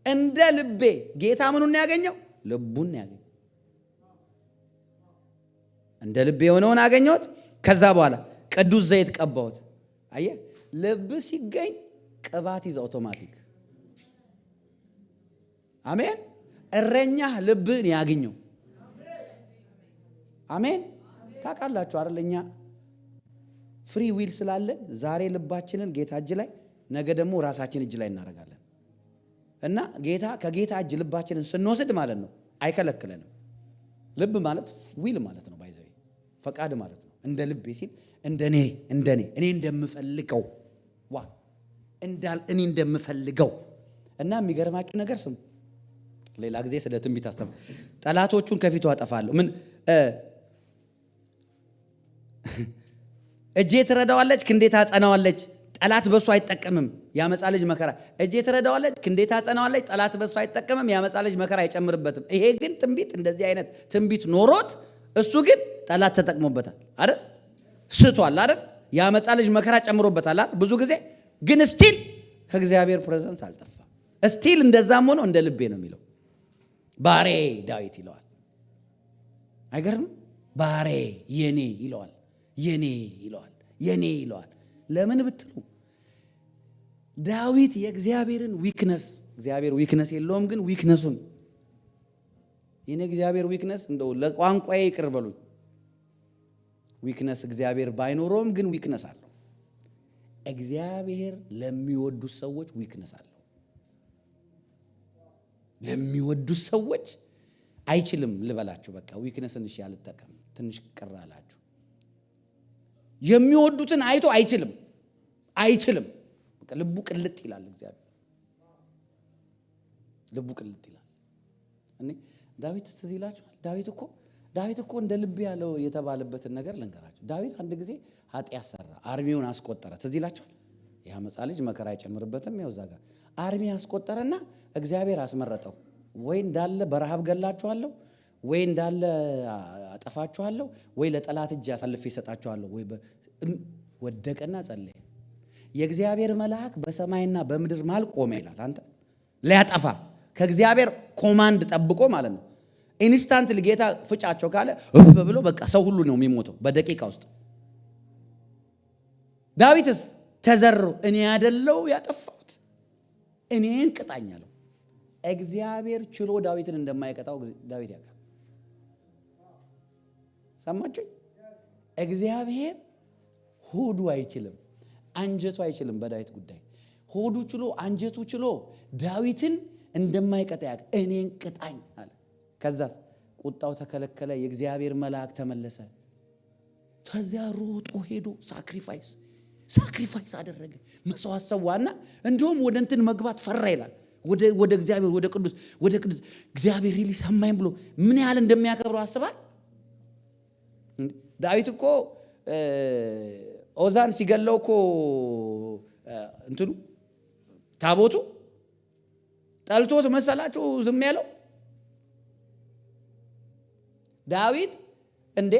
እንደ ልቤ ጌታ ምኑን ያገኘው? ልቡን ያገኘው። እንደ ልቤ የሆነውን አገኘሁት። ከዛ በኋላ ቅዱስ ዘይት ቀባሁት። አየህ፣ ልብ ሲገኝ ቅባት ይዘ አውቶማቲክ። አሜን። እረኛህ ልብን ያገኘው። አሜን። ታውቃላችሁ አይደል? እኛ ፍሪ ዊል ስላለን ዛሬ ልባችንን ጌታ እጅ ላይ፣ ነገ ደግሞ ራሳችን እጅ ላይ እናደርጋለን። እና ጌታ ከጌታ እጅ ልባችንን ስንወስድ ማለት ነው አይከለክለንም። ልብ ማለት ዊል ማለት ነው፣ ባይዘው ፈቃድ ማለት ነው። እንደ ልቤ ሲል እንደኔ እኔ እንደምፈልገው እኔ እንደምፈልገው። እና የሚገርማችሁ ነገር ስሙ፣ ሌላ ጊዜ ስለ ትንቢት አስተምር። ጠላቶቹን ከፊቱ አጠፋለሁ። ምን እጄ ትረዳዋለች፣ ክንዴ ታጸናዋለች። ጠላት በሱ አይጠቀምም፣ ያመፃ ልጅ መከራ። እጄ ትረዳዋለች፣ ክንዴ ታጸናዋለች። ጠላት በሱ አይጠቀምም፣ ያመፃ ልጅ መከራ አይጨምርበትም። ይሄ ግን ትንቢት፣ እንደዚህ አይነት ትንቢት ኖሮት እሱ ግን ጠላት ተጠቅሞበታል አይደል? ስቷል አይደል? ያመፃ ልጅ መከራ ጨምሮበታል አይደል? ብዙ ጊዜ ግን ስቲል ከእግዚአብሔር ፕሬዘንስ አልጠፋም። ስቲል እንደዛም ሆኖ እንደ ልቤ ነው የሚለው። ባሬ ዳዊት ይለዋል። አይገርም? ባሬ የኔ ይለዋል፣ የኔ ይለዋል፣ የኔ ይለዋል። ለምን ብትሉ ዳዊት የእግዚአብሔርን ዊክነስ፣ እግዚአብሔር ዊክነስ የለውም፣ ግን ዊክነሱን የኔ እግዚአብሔር ዊክነስ እንደው ለቋንቋዬ ይቅር በሉኝ። ዊክነስ እግዚአብሔር ባይኖረውም ግን ዊክነስ አለው። እግዚአብሔር ለሚወዱት ሰዎች ዊክነስ አለው። ለሚወዱት ሰዎች አይችልም ልበላችሁ። በቃ ዊክነስን እሺ አልጠቀም፣ ትንሽ ቅር አላችሁ። የሚወዱትን አይቶ አይችልም። በቃ ልቡ ቅልጥ ይላል። እግዚአብሔር ልቡ ቅልጥ ይላል። እኔ ዳዊት ትዝ ይላችኋል። ዳዊት እኮ እንደ ልብ ያለው የተባለበትን ነገር ልንገራችሁ። ዳዊት አንድ ጊዜ ኃጢአት ሰራ፣ አርሚውን አስቆጠረ። ትዝ ይላችኋል። ያመፃ ልጅ መከራ አይጨምርበትም። ያው ዛጋ አርሚ አስቆጠረና እግዚአብሔር አስመረጠው። ወይ እንዳለ በረሃብ ገላችኋለሁ፣ ወይ እንዳለ አጠፋችኋለሁ፣ ወይ ለጠላት እጅ አሳልፌ እሰጣችኋለሁ። ወይ ወደቀና ጸለየ። የእግዚአብሔር መልአክ በሰማይና በምድር መሃል ቆመ ይላል። አንተ ሊያጠፋ ከእግዚአብሔር ኮማንድ ጠብቆ ማለት ነው። ኢንስታንት ጌታ ፍጫቸው ካለ ብሎ በቃ ሰው ሁሉ ነው የሚሞተው በደቂቃ ውስጥ። ዳዊትስ ተዘርሮ እኔ ያደለው ያጠፋሁት እኔን ቅጣኝ አለው። እግዚአብሔር ችሎ ዳዊትን እንደማይቀጣው ዳዊት ያውቃል። ሰማችሁ? እግዚአብሔር ሆዱ አይችልም፣ አንጀቱ አይችልም። በዳዊት ጉዳይ ሆዱ ችሎ አንጀቱ ችሎ ዳዊትን እንደማይቀጣ ያውቃል። እኔን ቅጣኝ አለ። ከዛስ ቁጣው ተከለከለ። የእግዚአብሔር መልአክ ተመለሰ። ከዚያ ሮጦ ሄዶ ሳክሪፋይስ አደረገ። መስዋዕት ሰዋና እንደውም ወደ እንትን መግባት ፈራ ይላል። ወደ እግዚአብሔር ወደ ቅዱስ እግዚአብሔር ሪሊ ሰማኝ ብሎ ምን ያህል እንደሚያከብረው አስባል። ዳዊት እኮ ኦዛን ሲገለው እኮ እንትኑ ታቦቱ ጠልቶት መሰላችሁ ዝም ያለው? ዳዊት እንዴ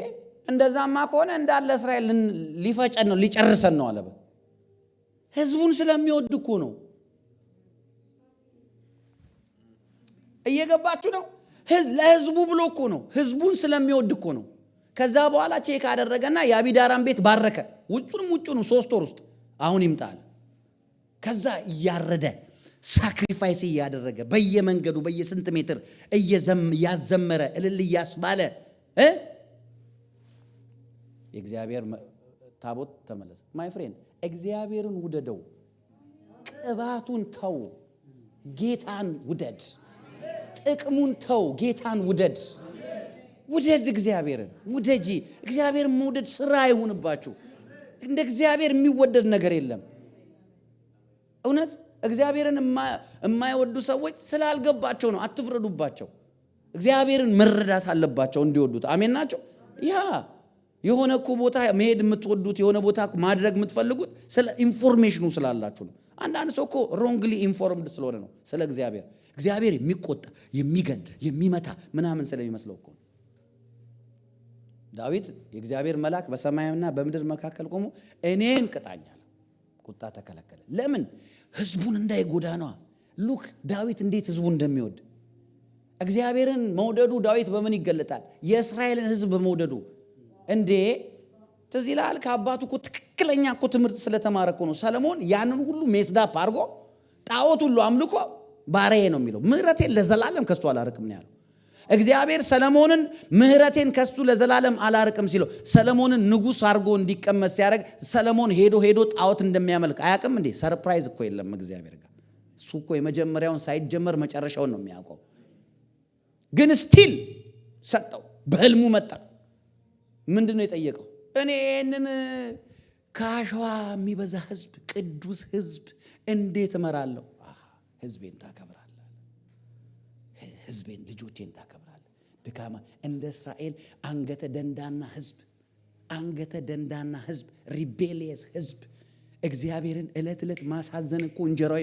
እንደዛማ ከሆነ እንዳለ እስራኤል ሊፈጨን ነው ሊጨርሰን ነው አለ። ህዝቡን ስለሚወድ እኮ ነው። እየገባችሁ ነው? ለህዝቡ ብሎ እኮ ነው። ህዝቡን ስለሚወድ እኮ ነው። ከዛ በኋላ ቼክ አደረገና የአቢዳራን ቤት ባረከ። ውጩንም 3 ወር ውስጥ አሁን ይምጣል። ከዛ እያረደ ሳክሪፋይስ እያደረገ በየመንገዱ በየስንት ሜትር እያዘመረ እልል እያስባለ የእግዚአብሔር ታቦት ተመለሰ። ማይ ፍሬንድ እግዚአብሔርን ውደደው፣ ቅባቱን ተው፣ ጌታን ውደድ። ጥቅሙን ተው፣ ጌታን ውደድ። ውደድ፣ እግዚአብሔርን ውደጂ። እግዚአብሔርን መውደድ ስራ አይሁንባችሁ። እንደ እግዚአብሔር የሚወደድ ነገር የለም። እውነት እግዚአብሔርን የማይወዱ ሰዎች ስላልገባቸው ነው። አትፍረዱባቸው። እግዚአብሔርን መረዳት አለባቸው እንዲወዱት። አሜን ናቸው። ያ የሆነ እኮ ቦታ መሄድ የምትወዱት የሆነ ቦታ ማድረግ የምትፈልጉት ስለ ኢንፎርሜሽኑ ስላላችሁ ነው። አንዳንድ ሰው እኮ ሮንግሊ ኢንፎርምድ ስለሆነ ነው ስለ እግዚአብሔር የሚቆጣ የሚገል የሚመታ ምናምን ስለሚመስለው እኮ። ዳዊት የእግዚአብሔር መልአክ በሰማይና በምድር መካከል ቆሞ እኔን ቅጣኛል፣ ቁጣ ተከለከለ። ለምን? ህዝቡን እንዳይጎዳ ነው። ሉክ ዳዊት እንዴት ህዝቡን እንደሚወድ። እግዚአብሔርን መውደዱ ዳዊት በምን ይገለጣል? የእስራኤልን ህዝብ በመውደዱ። እንዴ ትዝ ይልሃል? ከአባቱ እኮ ትክክለኛ እኮ ትምህርት ስለተማረ እኮ ነው ሰለሞን ያንን ሁሉ ሜስዳፕ አድርጎ ጣዖት ሁሉ አምልኮ ባሪያዬ ነው የሚለው። ምህረቴን ለዘላለም ከሱ አላርቅም ነው ያለው። እግዚአብሔር ሰለሞንን ምህረቴን ከሱ ለዘላለም አላርቅም ሲለው ሰለሞንን ንጉስ አድርጎ እንዲቀመጥ ሲያደርግ ሰለሞን ሄዶ ጣዖት እንደሚያመልክ አያውቅም እንዴ? ሰርፕራይዝ እኮ የለም እግዚአብሔር ጋር። እሱ እኮ የመጀመሪያውን ሳይጀመር መጨረሻውን ነው የሚያውቀው። ግን ስቲል ሰጠው። በህልሙ መጣ። ምንድነው የጠየቀው? እኔ ይህንን ከአሸዋ የሚበዛ ህዝብ፣ ቅዱስ ህዝብ እንዴት እመራለሁ? ህዝቤን ታከብራለህ፣ ህዝቤን ልጆቼን ታከብራለህ። ድካማ እንደ እስራኤል አንገተ ደንዳና ህዝብ ሪቤሊየስ ህዝብ። እግዚአብሔርን ዕለት ዕለት ማሳዘን እኮ እንጀራው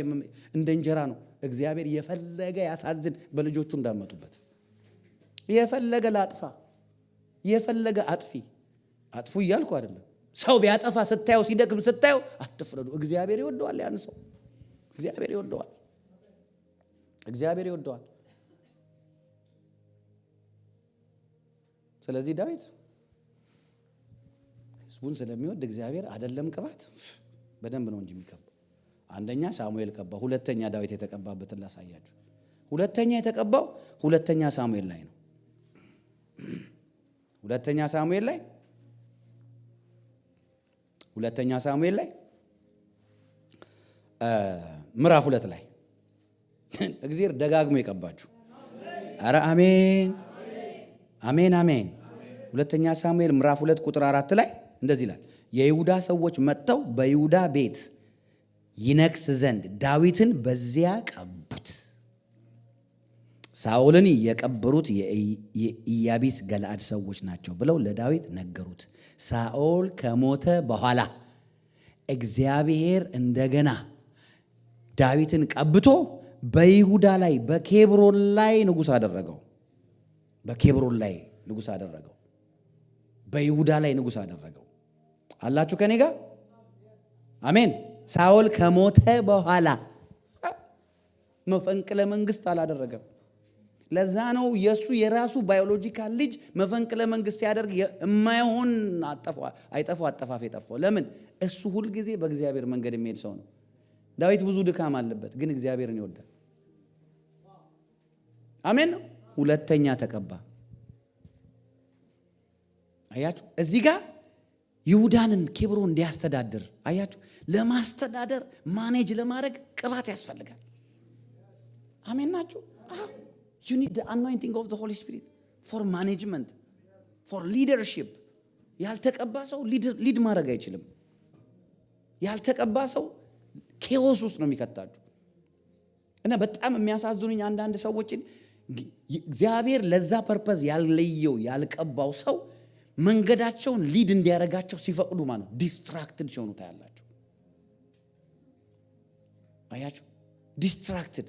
እንደ እንጀራ ነው። እግዚአብሔር የፈለገ ያሳዝን በልጆቹ እንዳመጡበት። የፈለገ ላጥፋ፣ የፈለገ አጥፉ እያልኩ አይደለም። ሰው ቢያጠፋ ስታየው፣ ሲደክም ስታየው አትፍረዱ። እግዚአብሔር ይወደዋል። ያን ሰው እግዚአብሔር ይወደዋል። ስለዚህ ዳዊት ህዝቡን ስለሚወድ እግዚአብሔር አይደለም ቅባት በደንብ ነው እንጂ የሚቀባው። አንደኛ ሳሙኤል ቀባ። ሁለተኛ ዳዊት የተቀባበትን ላሳያችሁ። ሁለተኛ የተቀባው ሁለተኛ ሳሙኤል ላይ ነው። ሁለተኛ ሳሙኤል ላይ ምዕራፍ 2 ላይ እግዚአብሔር ደጋግሞ የቀባችሁ። አረ አሜን። ሁለተኛ ሳሙኤል ምዕራፍ 2 ቁጥር 4 ላይ እንደዚህ ይላል፣ የይሁዳ ሰዎች መጥተው በይሁዳ ቤት ይነግስ ዘንድ ዳዊትን በዚያ ቀቡት። ሳኦልን የቀበሩት የኢያቢስ ገለአድ ሰዎች ናቸው ብለው ለዳዊት ነገሩት። ሳኦል ከሞተ በኋላ እግዚአብሔር እንደገና ዳዊትን ቀብቶ በይሁዳ ላይ በኬብሮን ላይ ንጉሥ አደረገው። በይሁዳ ላይ ንጉሥ አደረገው። አላችሁ ከኔ ጋር? አሜን። ሳኦል ከሞተ በኋላ መፈንቅለ መንግስት አላደረገም። ለዛ ነው የሱ የራሱ ባዮሎጂካል ልጅ መፈንቅለ መንግስት ሲያደርግ የማይሆን አጠፋፍ የጠፋው። ለምን? እሱ ሁልጊዜ በእግዚአብሔር መንገድ የሚሄድ ሰው ነው። ዳዊት ብዙ ድካም አለበት፣ ግን እግዚአብሔርን ይወዳል። አሜን ነው። ሁለተኛ ተቀባ። አያችሁ፣ እዚህ ጋር ይሁዳንን ኬብሮን እንዲያስተዳድር አያችሁ። ለማስተዳደር ማኔጅ ለማድረግ ቅባት ያስፈልጋል። አሜን ናችሁ? You need the anointing of the Holy Spirit for management, for leadership. ያልተቀባ ሰው ሊድ ማድረግ አይችልም። ያልተቀባ ሰው ኬዎስ ውስጥ ነው የሚከታችሁ። እና በጣም የሚያሳዝኑኝ አንዳንድ ሰዎችን እግዚአብሔር ለዛ ፐርፐዝ ያልለየው ያልቀባው ሰው መንገዳቸውን ሊድ እንዲያረጋቸው ሲፈቅዱ ማለት ዲስትራክትድ ሲሆኑ ታያላችሁ። አያችሁ፣ ዲስትራክትድ።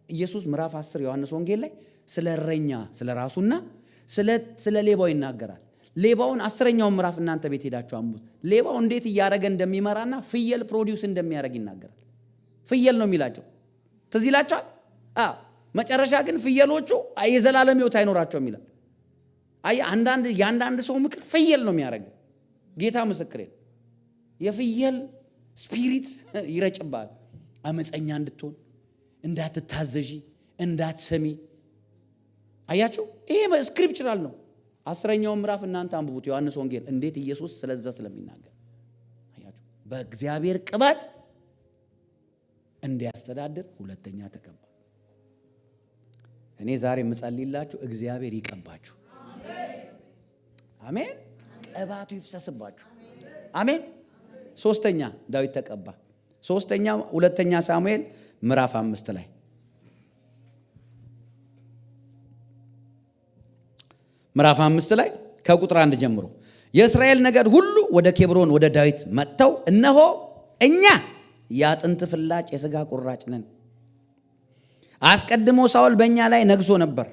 ኢየሱስ ምዕራፍ 10 ዮሐንስ ወንጌል ላይ ስለ እረኛ ስለ ራሱና ስለ ሌባው ይናገራል። ሌባውን 10ኛው ምዕራፍ እናንተ ቤት ሄዳችሁ አንብቡት። ሌባው እንዴት እያረገ እንደሚመራና ፍየል ፕሮዲዩስ እንደሚያደርግ ይናገራል። ፍየል ነው የሚላቸው። ትዝ ይላችኋል? መጨረሻ ግን ፍየሎቹ የዘላለም ሕይወት አይኖራቸውም ይላል። የአንዳንድ ሰው ምክር ፍየል ነው የሚያደርግ። ጌታ ምስክሬ፣ የፍየል ስፒሪት ይረጭባል። አመፀኛ እንድትሆን፣ እንዳትታዘዢ፣ እንዳትሰሚ። አያችሁ፣ ይሄ ስክሪፕቸራል ነው። 10ኛው ምዕራፍ እናንተ አንብቡት፣ ዮሐንስ ወንጌል እንዴት ኢየሱስ ስለዛ ስለሚናገር። አያችሁ፣ በእግዚአብሔር ቅባት እንዲያስተዳድር ሁለተኛ ተቀባ። እኔ ዛሬ የምጸልይላችሁ እግዚአብሔር ይቀባችሁ። አሜን። ቅባቱ ይፍሰስባችሁ። አሜን። ሶስተኛ ዳዊት ተቀባ። ሶስተኛ ሁለተኛ ሳሙኤል ምዕራፍ 5 ላይ ምዕራፍ 5 ላይ ከቁጥር 1 ጀምሮ የእስራኤል ነገድ ሁሉ ወደ ኬብሮን ወደ ዳዊት መጥተው እነሆ እኛ የአጥንት ፍላጭ የሥጋ ቁራጭ ነን። አስቀድሞ ሳኦል በእኛ ላይ ነግሶ ነበር።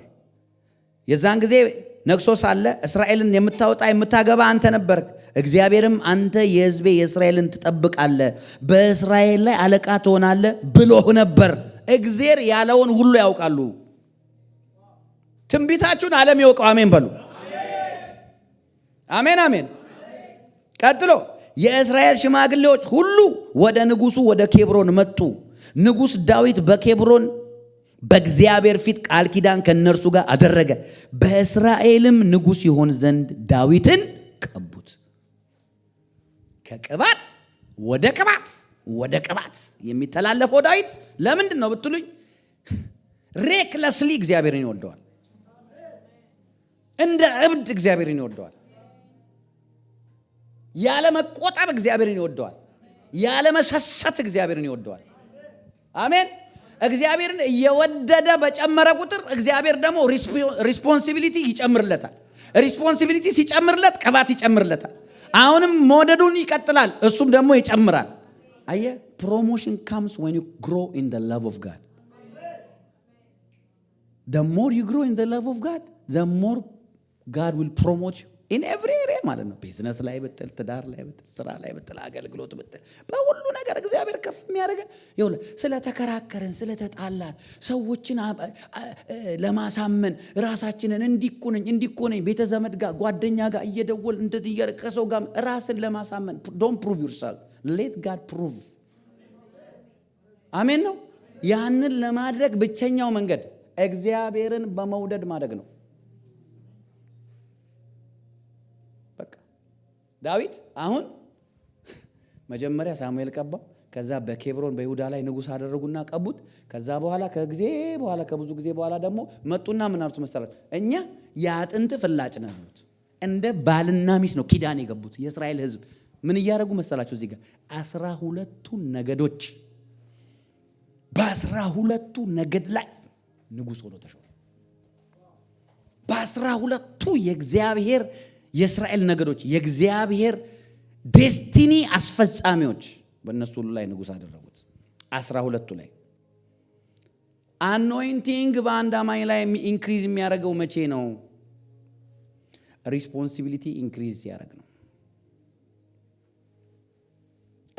የዛን ጊዜ ነግሶ ሳለ እስራኤልን የምታወጣ የምታገባ አንተ ነበር። እግዚአብሔርም አንተ የሕዝቤ የእስራኤልን ትጠብቃለህ፣ በእስራኤል ላይ አለቃ ትሆናለህ ብሎህ ነበር። እግዚአብሔር ያለውን ሁሉ ያውቃሉ። ትንቢታችሁን ዓለም ይወቀው። አሜን በሉ። አሜን አሜን። ቀጥሎ የእስራኤል ሽማግሌዎች ሁሉ ወደ ንጉሱ ወደ ኬብሮን መጡ። ንጉሥ ዳዊት በኬብሮን በእግዚአብሔር ፊት ቃል ኪዳን ከነርሱ ጋር አደረገ። በእስራኤልም ንጉሥ ይሆን ዘንድ ዳዊትን ቀቡት። ከቅባት ወደ ቅባት ወደ ቅባት የሚተላለፈው ዳዊት ለምንድን ነው ብትሉኝ፣ ሬክለስሊ እግዚአብሔርን ይወደዋል። እንደ እብድ እግዚአብሔርን ይወደዋል። ያለ መቆጠብ እግዚአብሔርን ይወደዋል። ያለ መሰሰት እግዚአብሔርን ይወደዋል። አሜን። እግዚአብሔርን እየወደደ በጨመረ ቁጥር እግዚአብሔር ደግሞ ሪስፖንሲቢሊቲ ይጨምርለታል። ሪስፖንሲቢሊቲ ሲጨምርለት ቅባት ይጨምርለታል። አሁንም መውደዱን ይቀጥላል፣ እሱም ደግሞ ይጨምራል። አየ ፕሮሞሽን ካምስ when you grow in the love of God. The more you grow in the love of God, the more God will promote you in every area ማለት ነው። ቢዝነስ ላይ ብትል፣ ትዳር ላይ ብትል፣ ስራ ላይ ብትል፣ አገልግሎት ብትል፣ በሁሉ ነገር እግዚአብሔር ከፍ የሚያደርገን ይሁን። ስለተከራከረን፣ ስለተጣላን፣ ሰዎችን ለማሳመን ራሳችንን እንዲኮነኝ ቤተ ዘመድ ጋር ጓደኛ ጋር እየደወል እንደዚህ ከሰው ጋር ራስን ለማሳመን don't prove yourself, let God prove። አሜን ነው። ያንን ለማድረግ ብቸኛው መንገድ እግዚአብሔርን በመውደድ ማድረግ ነው። ዳዊት አሁን መጀመሪያ ሳሙኤል ቀባው። ከዛ በኬብሮን በይሁዳ ላይ ንጉሥ አደረጉና ቀቡት። ከዛ በኋላ ከብዙ ጊዜ በኋላ ደግሞ መጡና ምን አሉት መሰላችሁ? እኛ የአጥንት ፍላጭ ነን አሉት። እንደ ባልና ሚስት ነው ኪዳን የገቡት። የእስራኤል ሕዝብ ምን እያደረጉ መሰላችሁ? እዚህ ጋር 12ቱ ነገዶች በ12ቱ ነገድ ላይ ንጉሥ ሆኖ ተሾመ። በ12ቱ የእግዚአብሔር የእስራኤል ነገዶች የእግዚአብሔር ዴስቲኒ አስፈጻሚዎች በእነሱ ሁሉ ላይ ንጉሥ አደረጉት። 12ቱ ላይ አኖይንቲንግ በአንድ አማኝ ላይ ኢንክሪዝ የሚያደርገው መቼ ነው? ሪስፖንሲቢሊቲ ኢንክሪዝ ሲያደርግ ነው።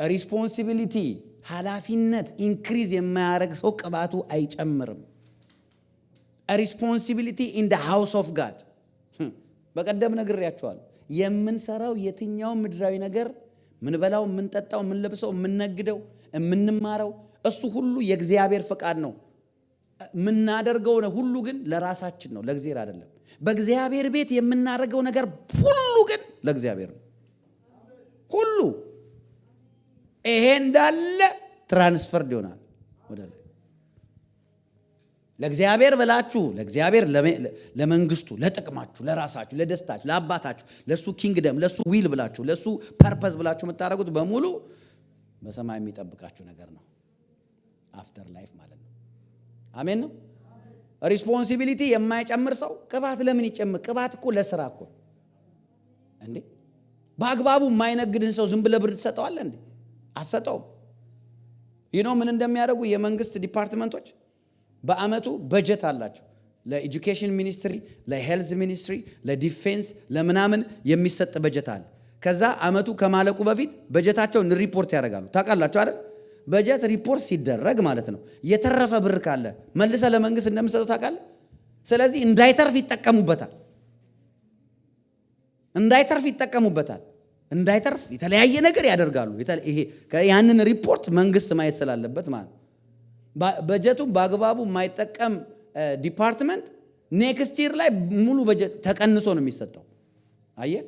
ሪስፖንሲቢሊቲ ኃላፊነት ኢንክሪዝ የማያደርግ ሰው ቅባቱ አይጨምርም። ሪስፖንሲቢሊቲ ኢን ዘ ሃውስ ኦፍ ጋድ በቀደም ነግሬያቸዋለሁ። የምንሰራው የትኛው ምድራዊ ነገር ምንበላው፣ ምንጠጣው፣ ምንለብሰው፣ ምንነግደው፣ ምንማረው እሱ ሁሉ የእግዚአብሔር ፈቃድ ነው። ምናደርገው ሁሉ ግን ለራሳችን ነው፣ ለእግዚአብሔር አይደለም። በእግዚአብሔር ቤት የምናደርገው ነገር ሁሉ ግን ለእግዚአብሔር ነው። ሁሉ ይሄ እንዳለ ትራንስፈርድ ይሆናል ወደ ላይ። ለእግዚአብሔር ብላችሁ ለእግዚአብሔር ለመንግስቱ፣ ለጥቅማችሁ፣ ለራሳችሁ፣ ለደስታችሁ፣ ለአባታችሁ፣ ለሱ ኪንግደም፣ ለሱ ዊል ብላችሁ፣ ለሱ ፐርፐስ ብላችሁ የምታደርጉት በሙሉ በሰማይ የሚጠብቃችሁ ነገር ነው። አፍተር ላይፍ ማለት ነው። አሜን ነው። ሪስፖንሲቢሊቲ የማይጨምር ሰው ቅባት ለምን ይጨምር? ቅባት እኮ ለስራ እኮ እንዴ። በአግባቡ የማይነግድን ሰው ዝም ብለህ ብር ትሰጠዋለህ እንዴ? አትሰጠውም። ምን እንደሚያደርጉ የመንግስት ዲፓርትመንቶች በአመቱ በጀት አላቸው። ለኤጁኬሽን ሚኒስትሪ፣ ለሄልዝ ሚኒስትሪ፣ ለዲፌንስ ለምናምን የሚሰጥ በጀት አለ። ከዛ አመቱ ከማለቁ በፊት በጀታቸውን ሪፖርት ያደርጋሉ። ታውቃላችሁ አይደል? በጀት ሪፖርት ሲደረግ ማለት ነው የተረፈ ብር ካለ መልሰ ለመንግስት እንደምሰጠው ታውቃለህ። ስለዚህ እንዳይተርፍ ይጠቀሙበታል። እንዳይተርፍ የተለያየ ነገር ያደርጋሉ። ይሄ ያንን ሪፖርት መንግስት ማየት ስላለበት ማለት በጀቱ በአግባቡ የማይጠቀም ዲፓርትመንት ኔክስት ይር ላይ ሙሉ በጀት ተቀንሶ ነው የሚሰጠው። አየህ፣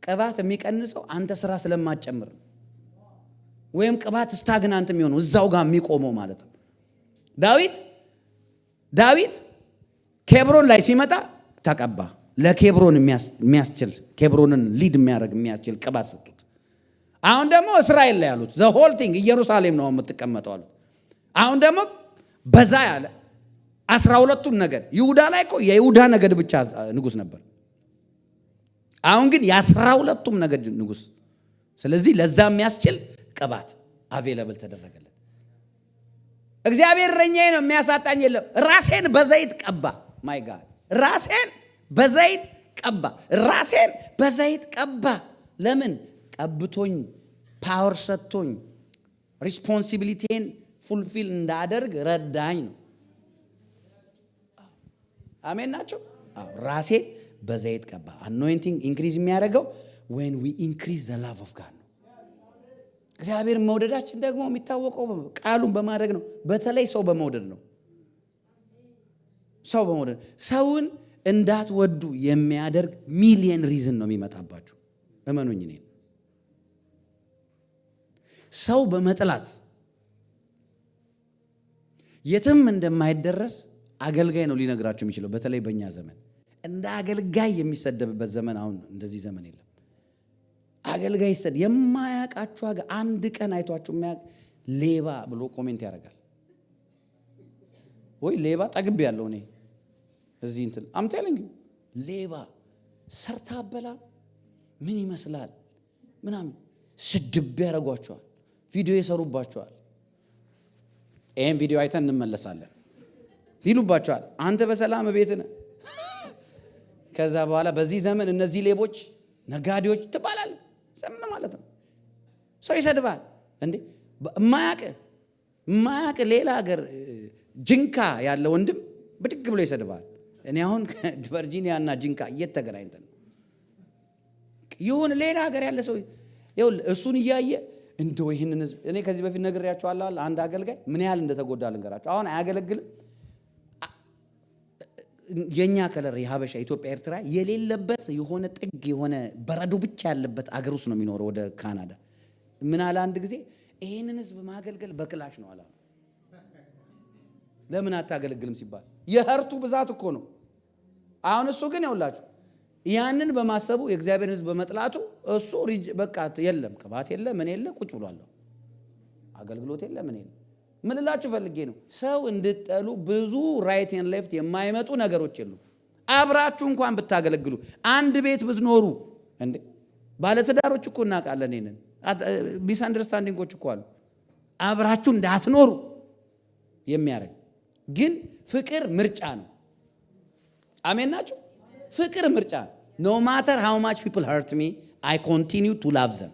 ቅባት የሚቀንሰው አንተ ስራ ስለማትጨምር ነው። ወይም ቅባት ስታግናንት የሚሆነው እዛው ጋር የሚቆመው ማለት ነው። ዳዊት ኬብሮን ላይ ሲመጣ ተቀባ። ለኬብሮን የሚያስችል ኬብሮንን ሊድ የሚያስችል ቅባት ሰጡት። አሁን ደግሞ እስራኤል ላይ ያሉት ዘ ሆል ቲንግ ኢየሩሳሌም ነው የምትቀመጠው አሉት። አሁን ደግሞ በዛ ያለ 12ቱን ነገድ ይሁዳ ላይ እኮ የይሁዳ ነገድ ብቻ ንጉስ ነበር። አሁን ግን የ12ቱም ነገድ ንጉስ። ስለዚህ ለዛ የሚያስችል ቅባት አቬለብል ተደረገለት። እግዚአብሔር እረኛዬ ነው የሚያሳጣኝ የለም። ራሴን በዘይት ቀባ። ማይ ጋድ ራሴን በዘይት ቀባ። ለምን? ቀብቶኝ፣ ፓወር ሰጥቶኝ፣ ሪስፖንሲቢሊቲን ፉልፊል እንዳደርግ ረዳኝ ነው። አሜን ናቸው። ራሴ በዘይት ቀባ። አኖይንቲንግ ኢንክሪዝ የሚያደርገው when we increase the love of God ነው። እግዚአብሔር መውደዳችን ደግሞ የሚታወቀው ቃሉን በማድረግ ነው። በተለይ ሰው በመውደድ ነው። ሰውን እንዳትወዱ የሚያደርግ ሚሊየን ሪዝን ነው የሚመጣባችሁ። እመኑኝ። እኔ ሰው በመጥላት የትም እንደማይደረስ አገልጋይ ነው ሊነግራችሁ የሚችለው። በተለይ በእኛ ዘመን እንደ አገልጋይ የሚሰደብበት ዘመን አሁን እንደዚህ ዘመን የለም። አገልጋይ ይሰድ የማያውቃችሁ አንድ ቀን አይቷችሁ የሚያውቅ ሌባ ብሎ ኮሜንት ያደርጋል። ወይ ሌባ ጠግብ ያለው እኔ እዚህ እንትን አምታለኝ ሌባ ሰርታ አበላ ምን ይመስላል ምናምን ስድብ ያደርጓቸዋል። ቪዲዮ ይሰሩባቸዋል። ይሄን ቪዲዮ አይተን እንመለሳለን ይሉባቸዋል። አንተ በሰላም ቤት ነህ። ከዛ በኋላ በዚህ ዘመን እነዚህ ሌቦች ነጋዴዎች ትባላል። ዘመን ማለት ነው። ሰው ይሰድባል እንዴ ማያቅ ሌላ ሀገር ጅንካ ያለ ወንድም ብድግ ብሎ ይሰድባል። እኔ አሁን ቨርጂኒያ እና ጅንካ እየተገናኝተን ይሁን ሌላ ሀገር ያለ ሰው ይኸውልህ እሱን እያየ እንደው ይህንን ህዝብ እኔ ከዚህ በፊት ነግሬያቸዋለሁ። አንድ አገልጋይ ምን ያህል እንደተጎዳ ልንገራቸው። አሁን አያገለግልም። የኛ ከለር የሀበሻ ኢትዮጵያ ኤርትራ የሌለበት የሆነ ጥግ የሆነ በረዶ ብቻ ያለበት አገር ውስጥ ነው የሚኖረው። ወደ ካናዳ ምን አለ አንድ ጊዜ ይሄንን ህዝብ ማገልገል በክላሽ ነው አለ። ለምን አታገለግልም ሲባል የህርቱ ብዛት እኮ ነው። አሁን እሱ ግን ያውላችሁ ያንን በማሰቡ የእግዚአብሔር ህዝብ በመጥላቱ እሱ በቃ የለም ቅባት የለም ምን የለ ቁጭ ብሏል። አገልግሎት የለም ምን የለ። ምን ልላችሁ ፈልጌ ነው ሰው እንድትጠሉ ብዙ ራይት ኤንድ ሌፍት የማይመጡ ነገሮች የሉ። አብራችሁ እንኳን ብታገለግሉ አንድ ቤት ብትኖሩ እንዴ ባለትዳሮች እኮ እናውቃለን። ይሄንን ሚስ አንደርስታንዲንጎች እኮ አሉ። አብራችሁ እንዳትኖሩ የሚያደርግ ግን ፍቅር ምርጫ ነው። አሜን ናችሁ? ፍቅር ምርጫ ነው። no matter how much people hurt me I continue to love them።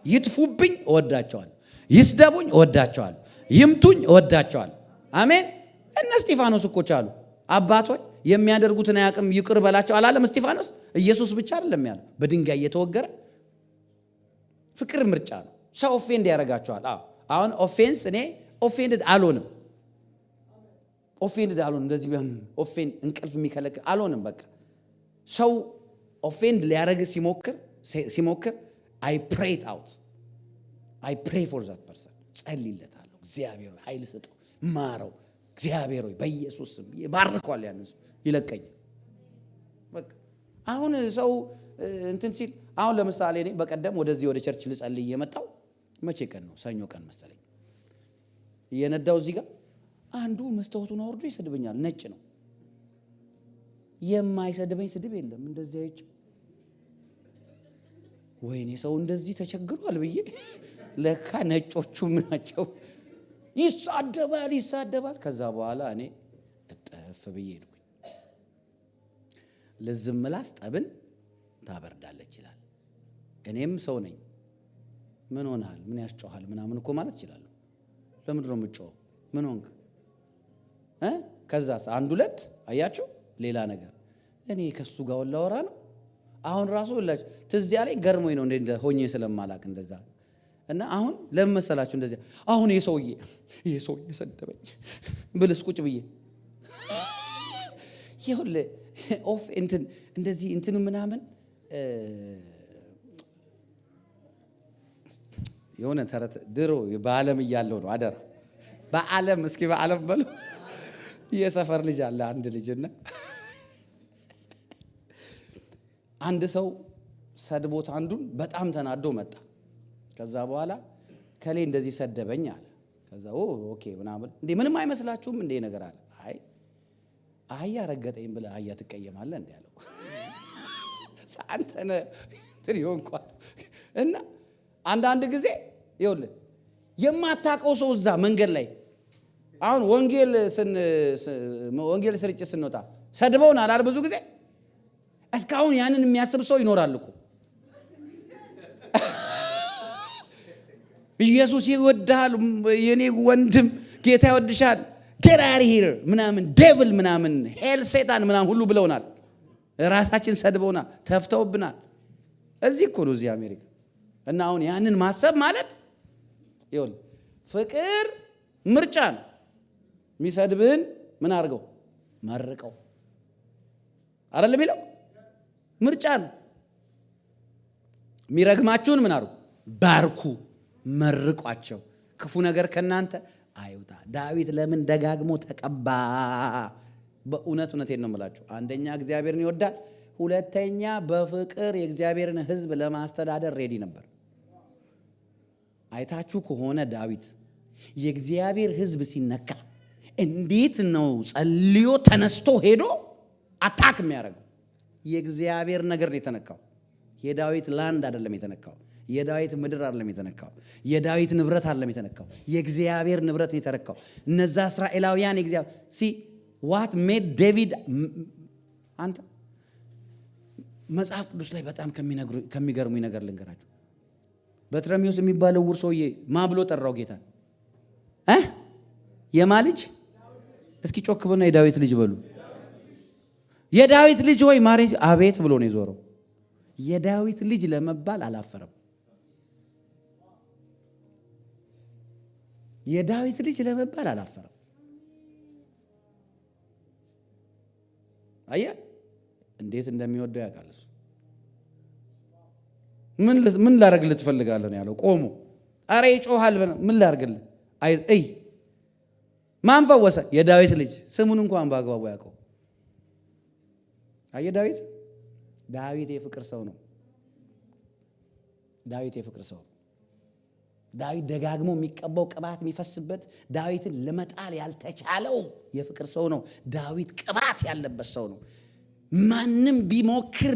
ይጥፉብኝ እወዳቸዋለሁ፣ ይስደቡኝ እወዳቸዋለሁ፣ ይምቱኝ እወዳቸዋለሁ። አሜን። እነ እስጢፋኖስ እኮ ቻሉ። አባቶች የሚያደርጉትን አያውቅም ይቅር በላቸው አላለም እስጢፋኖስ? ኢየሱስ ብቻ አይደለም ያለው በድንጋይ እየተወገረ። ፍቅር ምርጫ ነው። ሰው ኦፌንድ ያደርጋቸዋል። አሁን ኦፌንስ እኔ ኦፌንድድ አልሆንም። እንደዚህ ኦፌንድ እንቅልፍ የሚከለክል አልሆንም። በቃ ሰው ኦፌንድ ሊያደርግ ሲሞክር I pray it out. I pray for that person። ጸልይለታለሁ። እግዚአብሔር ሆይ ኃይል ስጠው፣ ማረው። እግዚአብሔር ሆይ በኢየሱስ ስም ይባርከዋል፣ ያንሱ ይለቀኝ። በቃ አሁን ሰው እንትን ሲል አሁን ለምሳሌ እኔ በቀደም ወደዚህ ወደ ቸርች ልጸልይ የመጣው መቼ ቀን ነው? ሰኞ ቀን መሰለኝ። እየነዳው እዚህ ጋር አንዱ መስታወቱን አውርዶ ይሰድበኛል። ነጭ ነው። የማይሰድበኝ ስድብ የለም። እንደዚህ አይቼ ወይኔ ሰው እንደዚህ ተቸግሯል ብዬ ለካ ነጮቹ ምናቸው ይሳደባል። ከዛ በኋላ እኔ እጠፍ ብዬ ሄድኩኝ። ልዝም ምላስ ጠብን ታበርዳለች ይላል። እኔም ሰው ነኝ። ምን ሆነሃል? ምን ያስጮሃል? ምናምን እኮ ማለት እችላለሁ። ለምንድን ነው የምትጮኸው? ምን ሆንክ? ከዛስ አንድ ሁለት አያችሁ ሌላ ነገር እኔ ከሱ ጋር ላወራ ነው። አሁን ራሱ ሁላችሁ ትዝ ያለኝ ገርሞኝ ነው እንደ ሆኜ ስለማላቅ እንደዛ እና አሁን ለምን መሰላችሁ እንደዚህ አሁን ይሄ ሰውዬ ሰደበኝ ብልስ ቁጭ ብዬ ይሁን ኦፍ እንትን እንደዚህ እንትን ምናምን የሆነ ተረት ድሮ በዓለም እያለው ነው አደራ በዓለም እስኪ በዓለም በሉ የሰፈር ልጅ አለ አንድ ልጅና አንድ ሰው ሰድቦት አንዱን በጣም ተናዶ መጣ። ከዛ በኋላ ከሌ እንደዚህ ሰደበኝ አለ። ከዛ ኦኬ ምናምን እንዴ ምንም አይመስላችሁም እንዴ ነገር አለ። አይ አህያ ረገጠኝ ብለህ አህያ ትቀየማለህ እንዴ አለው። ሳንተነ ትሪዮ እንኳን እና አንዳንድ ጊዜ ይኸውልህ የማታውቀው ሰው እዛ መንገድ ላይ አሁን ወንጌል ስርጭት ስንወጣ ሰድበውን አላል ብዙ ጊዜ እስካሁን ያንን የሚያስብ ሰው ይኖራል እኮ። ኢየሱስ ይወድሃል የኔ ወንድም ጌታ ይወድሻል get out of here ምናምን ዴቪል ምናምን ሄል ሰይጣን ምናምን ሁሉ ብለውናል። ራሳችን ሰድበውናል፣ ተፍተውብናል። እዚህ እኮ ነው እዚህ አሜሪካ። እና አሁን ያንን ማሰብ ማለት ይሁን ፍቅር ምርጫ ነው። የሚሰድብህን ምን አድርገው መርቀው አይደለም የሚለው ምርጫ ነው። የሚረግማችሁን ምን አድርጉ ባርኩ፣ መርቋቸው፣ ክፉ ነገር ከናንተ አይውጣ። ዳዊት ለምን ደጋግሞ ተቀባ? በእውነቴን ነው የምላችሁ። አንደኛ እግዚአብሔርን ይወዳል፣ ሁለተኛ በፍቅር የእግዚአብሔርን ሕዝብ ለማስተዳደር ሬዲ ነበር። አይታችሁ ከሆነ ዳዊት የእግዚአብሔር ሕዝብ ሲነካ እንዴት ነው ጸልዮ ተነስቶ ሄዶ አታክ የሚያደርገው? የእግዚአብሔር ነገር ነው የተነካው። የዳዊት ላንድ አይደለም የተነካው። የዳዊት ምድር አይደለም የተነካው። የዳዊት ንብረት አይደለም የተነካው። የእግዚአብሔር ንብረት ነው የተነካው። እነዛ እስራኤላውያን የእግዚአብሔር what made David አንተ መጽሐፍ ቅዱስ ላይ በጣም ከሚገርሙኝ ነገር ልንገራችሁ። በትረሚዮስ የሚባለው ውር ሰውዬ ማ ብሎ ጠራው ጌታ? የማ ልጅ? እስኪ ጮክ ብሎ የዳዊት ልጅ በሉ። የዳዊት ልጅ ሆይ ማረኝ አቤት ብሎ ነው የዞረው። የዳዊት ልጅ ለመባል አላፈረም። የዳዊት ልጅ ለመባል አላፈረም። አየ እንዴት እንደሚወደው ያውቃል እሱ። ምን ላደርግልህ ትፈልጋለህ ነው ያለው። ቆሞ አረ ይጮሃል። ምን ላደርግልህ? አይ ማን ፈወሰ? የዳዊት ልጅ። ስሙን እንኳን በአግባቡ ያውቀው። አየ ዳዊት የፍቅር ሰው ነው። ዳዊት የፍቅር ሰው። ዳዊት ደጋግሞ የሚቀባው ቅባት የሚፈስበት ዳዊትን ለመጣል ያልተቻለው የፍቅር ሰው ነው። ዳዊት ቅባት ያለበት ሰው ነው። ማንም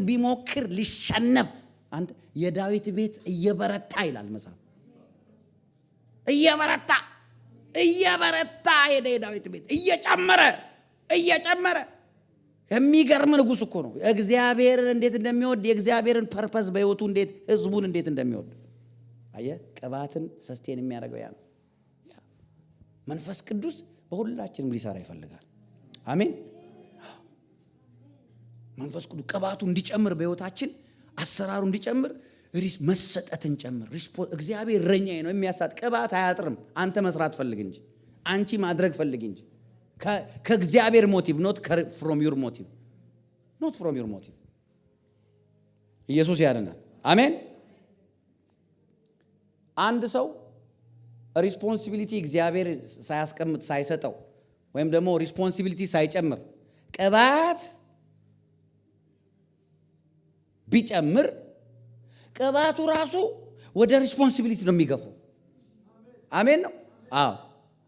ቢሞክር ሊሸነፍ አንተ የዳዊት ቤት እየበረታ ይላል መጽሐፍ። እየበረታ ሄደ የዳዊት ቤት እየጨመረ የሚገርም ንጉሥ እኮ ነው። እግዚአብሔር እንዴት እንደሚወድ የእግዚአብሔርን ፐርፐስ በህይወቱ እንዴት ህዝቡን እንዴት እንደሚወድ አየ። ቅባትን ሰስቴን የሚያደርገው ያ ነው። መንፈስ ቅዱስ በሁላችንም ሊሰራ ይፈልጋል። አሜን። መንፈስ ቅዱስ ቅባቱ እንዲጨምር በህይወታችን አሰራሩ እንዲጨምር መሰጠትን ጨምር። እግዚአብሔር እረኛዬ ነው የሚያሳጥ ቅባት አያጥርም። አንተ መስራት ፈልግ እንጂ አንቺ ማድረግ ፈልግ እንጂ ከእግዚአብሔር ሞቲቭ ኖት ፍሮም ዩር ሞቲቭ ኢየሱስ ያድናል። አሜን። አንድ ሰው ሪስፖንሲቢሊቲ እግዚአብሔር ሳያስቀምጥ ሳይሰጠው ወይም ደግሞ ሪስፖንሲቢሊቲ ሳይጨምር ቅባት ቢጨምር ቅባቱ ራሱ ወደ ሪስፖንሲቢሊቲ ነው የሚገፋው። አሜን ነው። አዎ።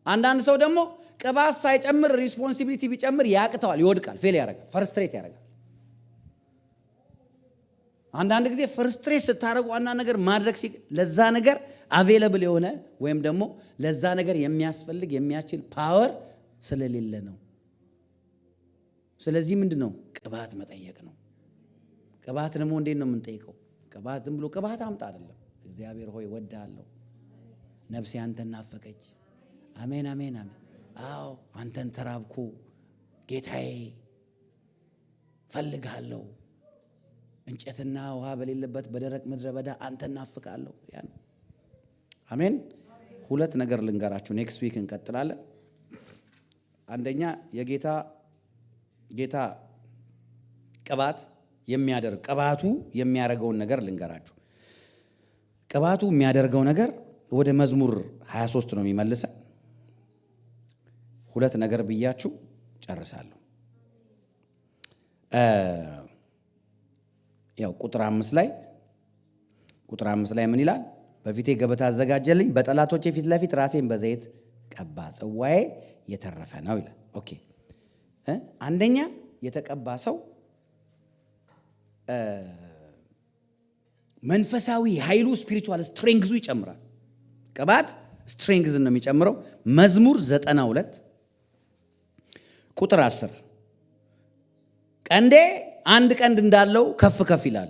አንዳንድ ሰው ደግሞ ቅባት ሳይጨምር ሪስፖንሲቢሊቲ ቢጨምር ያቅተዋል፣ ይወድቃል፣ ፌል ያደርጋል፣ ፍርስትሬት ያደርጋል። አንዳንድ ጊዜ ፍርስትሬት ስታደርጉ አንዳንድ ነገር ማድረግ ለዛ ነገር አቬለብል የሆነ ወይም ደግሞ ለዛ ነገር የሚያስፈልግ የሚያስችል ፓወር ስለሌለ ነው። ስለዚህ ምንድነው ቅባት መጠየቅ ነው። ቅባት ደግሞ እንዴት ነው የምንጠይቀው? ቅባት ዝም ብሎ ቅባት አምጣ አይደለም። እግዚአብሔር ሆይ ወድሃለሁ፣ ነፍሴ አንተን ናፈቀች። አሜን አሜን አሜን። አዎ አንተን ተራብኩ ጌታዬ፣ ፈልግሃለሁ፣ እንጨትና ውሃ በሌለበት በደረቅ ምድረ በዳ አንተን ናፍቃለሁ። ያ ነው። አሜን። ሁለት ነገር ልንገራችሁ፣ ኔክስት ዊክ እንቀጥላለን። አንደኛ ጌታ ቅባቱ የሚያደርገውን ነገር ልንገራችሁ። ቅባቱ የሚያደርገው ነገር ወደ መዝሙር 23 ነው የሚመልሰን። ሁለት ነገር ብያችሁ ጨርሳለሁ። ያው ቁጥር 5 ላይ ምን ይላል? በፊቴ ገበታ አዘጋጀልኝ፣ በጠላቶቼ ፊት ለፊት ራሴን በዘይት ቀባ፣ ጽዋዬ የተረፈ ነው ይላል። ኦኬ። አንደኛ የተቀባ ሰው መንፈሳዊ ኃይሉ ስፒሪቹዋል ስትሬንግዙ ይጨምራል። ቅባት ስትሬንግዝን ነው የሚጨምረው። መዝሙር 92 ቁጥር 10 ቀንዴ አንድ ቀንድ እንዳለው ከፍ ከፍ ይላል፣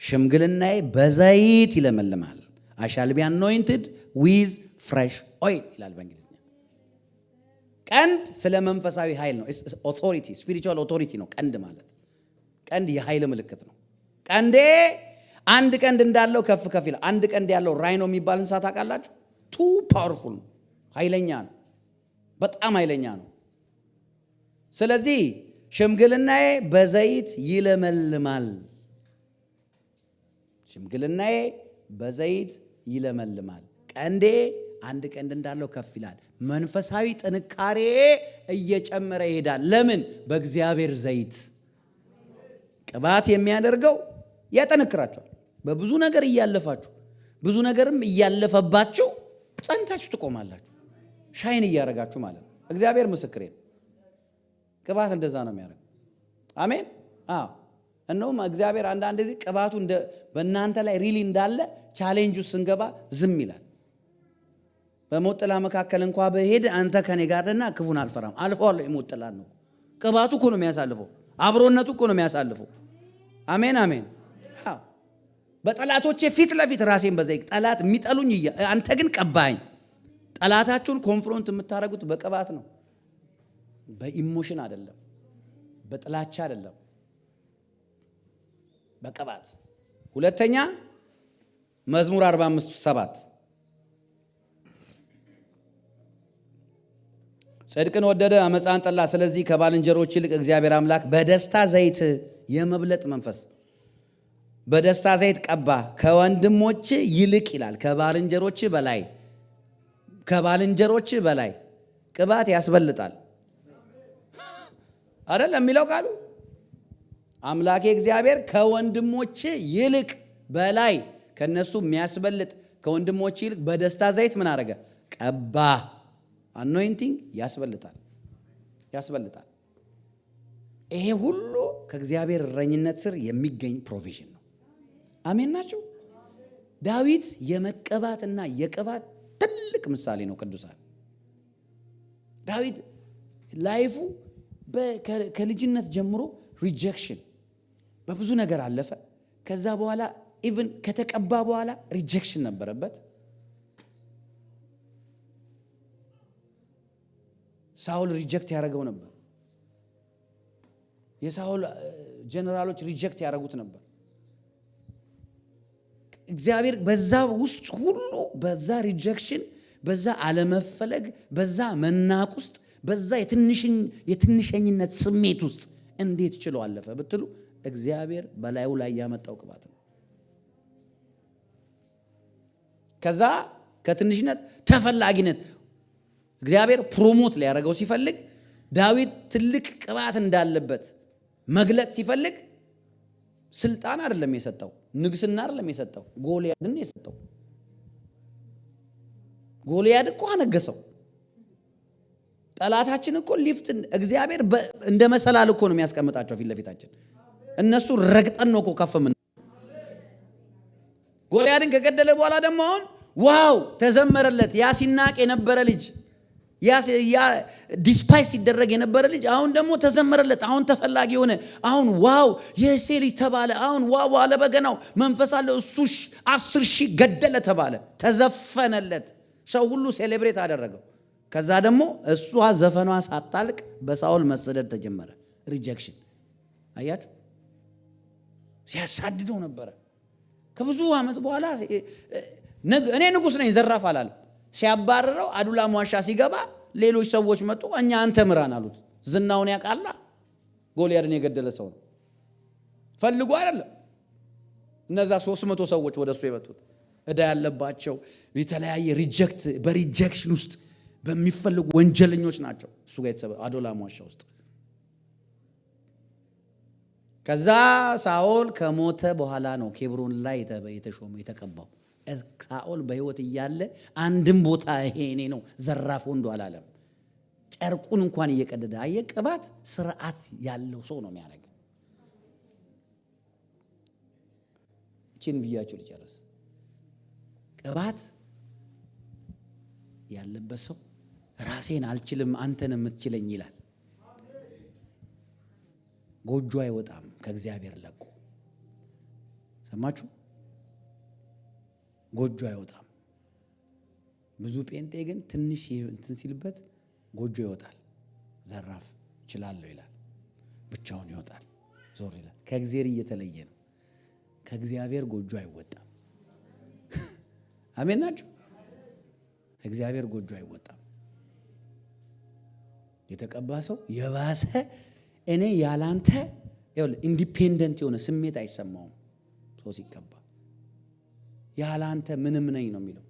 ሽምግልናዬ በዘይት ይለመልማል። I shall be anointed with fresh oil ይላል በእንግሊዝኛ። ቀንድ ስለ መንፈሳዊ ኃይል ነው። ኦቶሪቲ ስፒሪቹዋል ኦቶሪቲ ነው ቀንድ ማለት። ቀንድ የኃይል ምልክት ነው። ቀንዴ አንድ ቀንድ እንዳለው ከፍ ከፍ ይላል። አንድ ቀንድ ያለው ራይኖ የሚባል እንስሳ ታውቃላችሁ? ቱ ፓወርፉል ነው፣ ኃይለኛ ነው፣ በጣም ኃይለኛ ነው። ስለዚህ ሽምግልናዬ በዘይት ይለመልማል። ሽምግልናዬ በዘይት ይለመልማል። ቀንዴ አንድ ቀንድ እንዳለው ከፍ ይላል። መንፈሳዊ ጥንካሬ እየጨመረ ይሄዳል። ለምን? በእግዚአብሔር ዘይት። ቅባት የሚያደርገው ያጠነክራችኋል። በብዙ ነገር እያለፋችሁ፣ ብዙ ነገርም እያለፈባችሁ ጸንታችሁ ትቆማላችሁ። ሻይን እያደረጋችሁ ማለት ነው። እግዚአብሔር ምስክሬ ነው። ቅባት እንደዛ ነው የሚያደርገው። አሜን። አዎ እነሆም እግዚአብሔር አንዳንድ ጊዜ ቅባቱ በእናንተ ላይ ሪሊ እንዳለ ቻሌንጅ ውስጥ ስንገባ ዝም ይላል። በሞት ጥላ መካከል እንኳ በሄድ አንተ ከኔ ጋር ነህና ክፉን አልፈራም። አልፈዋለሁ። የሞት ጥላ ነው። ቅባቱ እኮ ነው የሚያሳልፈው። አብሮነቱ እኮ ነው የሚያሳልፈው። አሜን አሜን። በጠላቶቼ ፊት ለፊት ራሴን በዘይት ጠላት የሚጠሉኝ አንተ ግን ቀባኝ። ጠላታችሁን ኮንፍሮንት የምታደርጉት በቅባት ነው። በኢሞሽን አይደለም፣ በጥላቻ አይደለም፣ በቅባት። ሁለተኛ መዝሙር 45:7 ጽድቅን ወደደ አመፃን ጠላ፣ ስለዚህ ከባልንጀሮች ይልቅ እግዚአብሔር አምላክ በደስታ ዘይት የመብለጥ መንፈስ በደስታ ዘይት ቀባ፣ ከወንድሞች ይልቅ ይላል። ከባልንጀሮች በላይ ቅባት ያስበልጣል አይደል የሚለው ቃሉ። አምላኬ እግዚአብሔር ከወንድሞች ይልቅ በላይ ከነሱ የሚያስበልጥ ከወንድሞች ይልቅ በደስታ ዘይት ምን አረገ? ቀባ። አኖይንቲንግ ያስበልጣል። ይሄ ሁሉ ከእግዚአብሔር እረኝነት ስር የሚገኝ ፕሮቪዥን ነው። አሜን ናችሁ? ዳዊት የመቀባትና የቅባት ትልቅ ምሳሌ ነው። ቅዱሳን ዳዊት ላይፉ ከልጅነት ጀምሮ ሪጀክሽን በብዙ ነገር አለፈ። ከዛ በኋላ ኢቭን ከተቀባ በኋላ ሪጀክሽን ነበረበት። ሳውል ሪጀክት ያደረገው ነበር። የሳውል ጀነራሎች ሪጀክት ያደረጉት ነበር። እግዚአብሔር በዛ ውስጥ ሁሉ በዛ ሪጀክሽን፣ በዛ አለመፈለግ፣ በዛ መናቅ ውስጥ፣ በዛ የትንሸኝነት ስሜት ውስጥ እንዴት ችሎ አለፈ ብትሉ እግዚአብሔር በላዩ ላይ ያመጣው ቅባት ነው። ከዛ ከትንሽነት ተፈላጊነት እግዚአብሔር ፕሮሞት ሊያደርገው ሲፈልግ ዳዊት ትልቅ ቅባት እንዳለበት መግለጽ ሲፈልግ ስልጣን አይደለም የሰጠው፣ ንግስና አይደለም የሰጠው፣ ጎልያድን የሰጠው። ጎልያድ እኮ አነገሰው። ጠላታችን እኮ ሊፍት እግዚአብሔር እንደ መሰላል እኮ ነው የሚያስቀምጣቸው ፊት ለፊታችን። እነሱ ረግጠን ነው እኮ ከፍ ምን ጎልያድን ከገደለ በኋላ ደግሞ አሁን ዋው ተዘመረለት። ያ ሲናቅ የነበረ ልጅ ያ ዲስፓይስ ሲደረግ የነበረ ልጅ አሁን ደግሞ ተዘመረለት። አሁን ተፈላጊ ሆነ። አሁን ዋው የእሴይ ልጅ ተባለ። አሁን ዋው አለ በገናው መንፈስ አለ። እሱ 10,000 ገደለ ተባለ፣ ተዘፈነለት። ሰው ሁሉ ሴሌብሬት አደረገው። ከዛ ደግሞ እሷ ዘፈኗ ሳታልቅ በሳኦል መሰደድ ተጀመረ። ሪጀክሽን አያችሁ፣ ሲያሳድደው ነበረ። ከብዙ ዓመት በኋላ እኔ ንጉሥ ነኝ ዘራፍ አላለም። ሲያባረረው አዱላም ዋሻ ሲገባ ሌሎች ሰዎች መጡ። እኛ አንተ ምራን አሉት። ዝናውን ያውቃላ። ጎልያድን የገደለ ሰው ነው። ፈልጎ አይደለም። እነዛ 300 ሰዎች ወደሱ የመጡት እዳ ያለባቸው የተለያየ በሪጀክሽን ውስጥ በሚፈልጉ ወንጀለኞች ናቸው። እሱ ጋር የተሰበ አዱላም ዋሻ ውስጥ። ከዛ ሳኦል ከሞተ በኋላ ነው ኬብሮን ላይ የተሾመው የተቀባው። ሳኦል በሕይወት እያለ አንድም ቦታ ይሄ እኔ ነው ዘራፍ ወንዱ አላለም። ጨርቁን እንኳን እየቀደደ ቅባት ስርዓት ያለው ሰው ነው የሚያደርገው። እቺን ብያችሁ ልጨርስ። ቅባት ያለበት ሰው ራሴን አልችልም አንተን የምትችለኝ ይላል። ጎጆ አይወጣም ከእግዚአብሔር ለቆ። ሰማችሁ? ጎጆ አይወጣም። ብዙ ጴንጤ ግን ትንሽ እንትን ሲልበት ጎጆ ይወጣል። ዘራፍ እችላለሁ ይላል፣ ብቻውን ይወጣል፣ ዞር ይላል። ከእግዚአብሔር እየተለየ ነው። ከእግዚአብሔር ጎጆ አይወጣም። አሜን ናችሁ? እግዚአብሔር ጎጆ አይወጣም። የተቀባ ሰው የባሰ እኔ ያላንተ ኢንዲፔንደንት የሆነ ስሜት አይሰማውም። ሰው ሲቀባ ያላንተ ምንም ነኝ ነው የሚለው።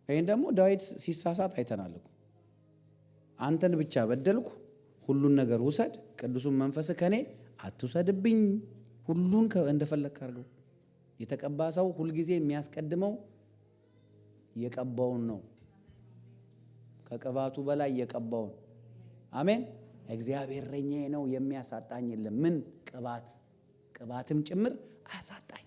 ይሄን ደግሞ ዳዊት ሲሳሳት አይተናል እኮ። አንተን ብቻ በደልኩ፣ ሁሉን ነገር ውሰድ፣ ቅዱሱን መንፈስ ከኔ አትውሰድብኝ፣ ሁሉን እንደፈለክ አድርገው። የተቀባ ሰው ሁልጊዜ የሚያስቀድመው የቀባውን ነው። ከቅባቱ በላይ የቀባውን። አሜን። እግዚአብሔር እረኛዬ ነው የሚያሳጣኝ የለም። ምን ቅባትም ጭምር አያሳጣኝ።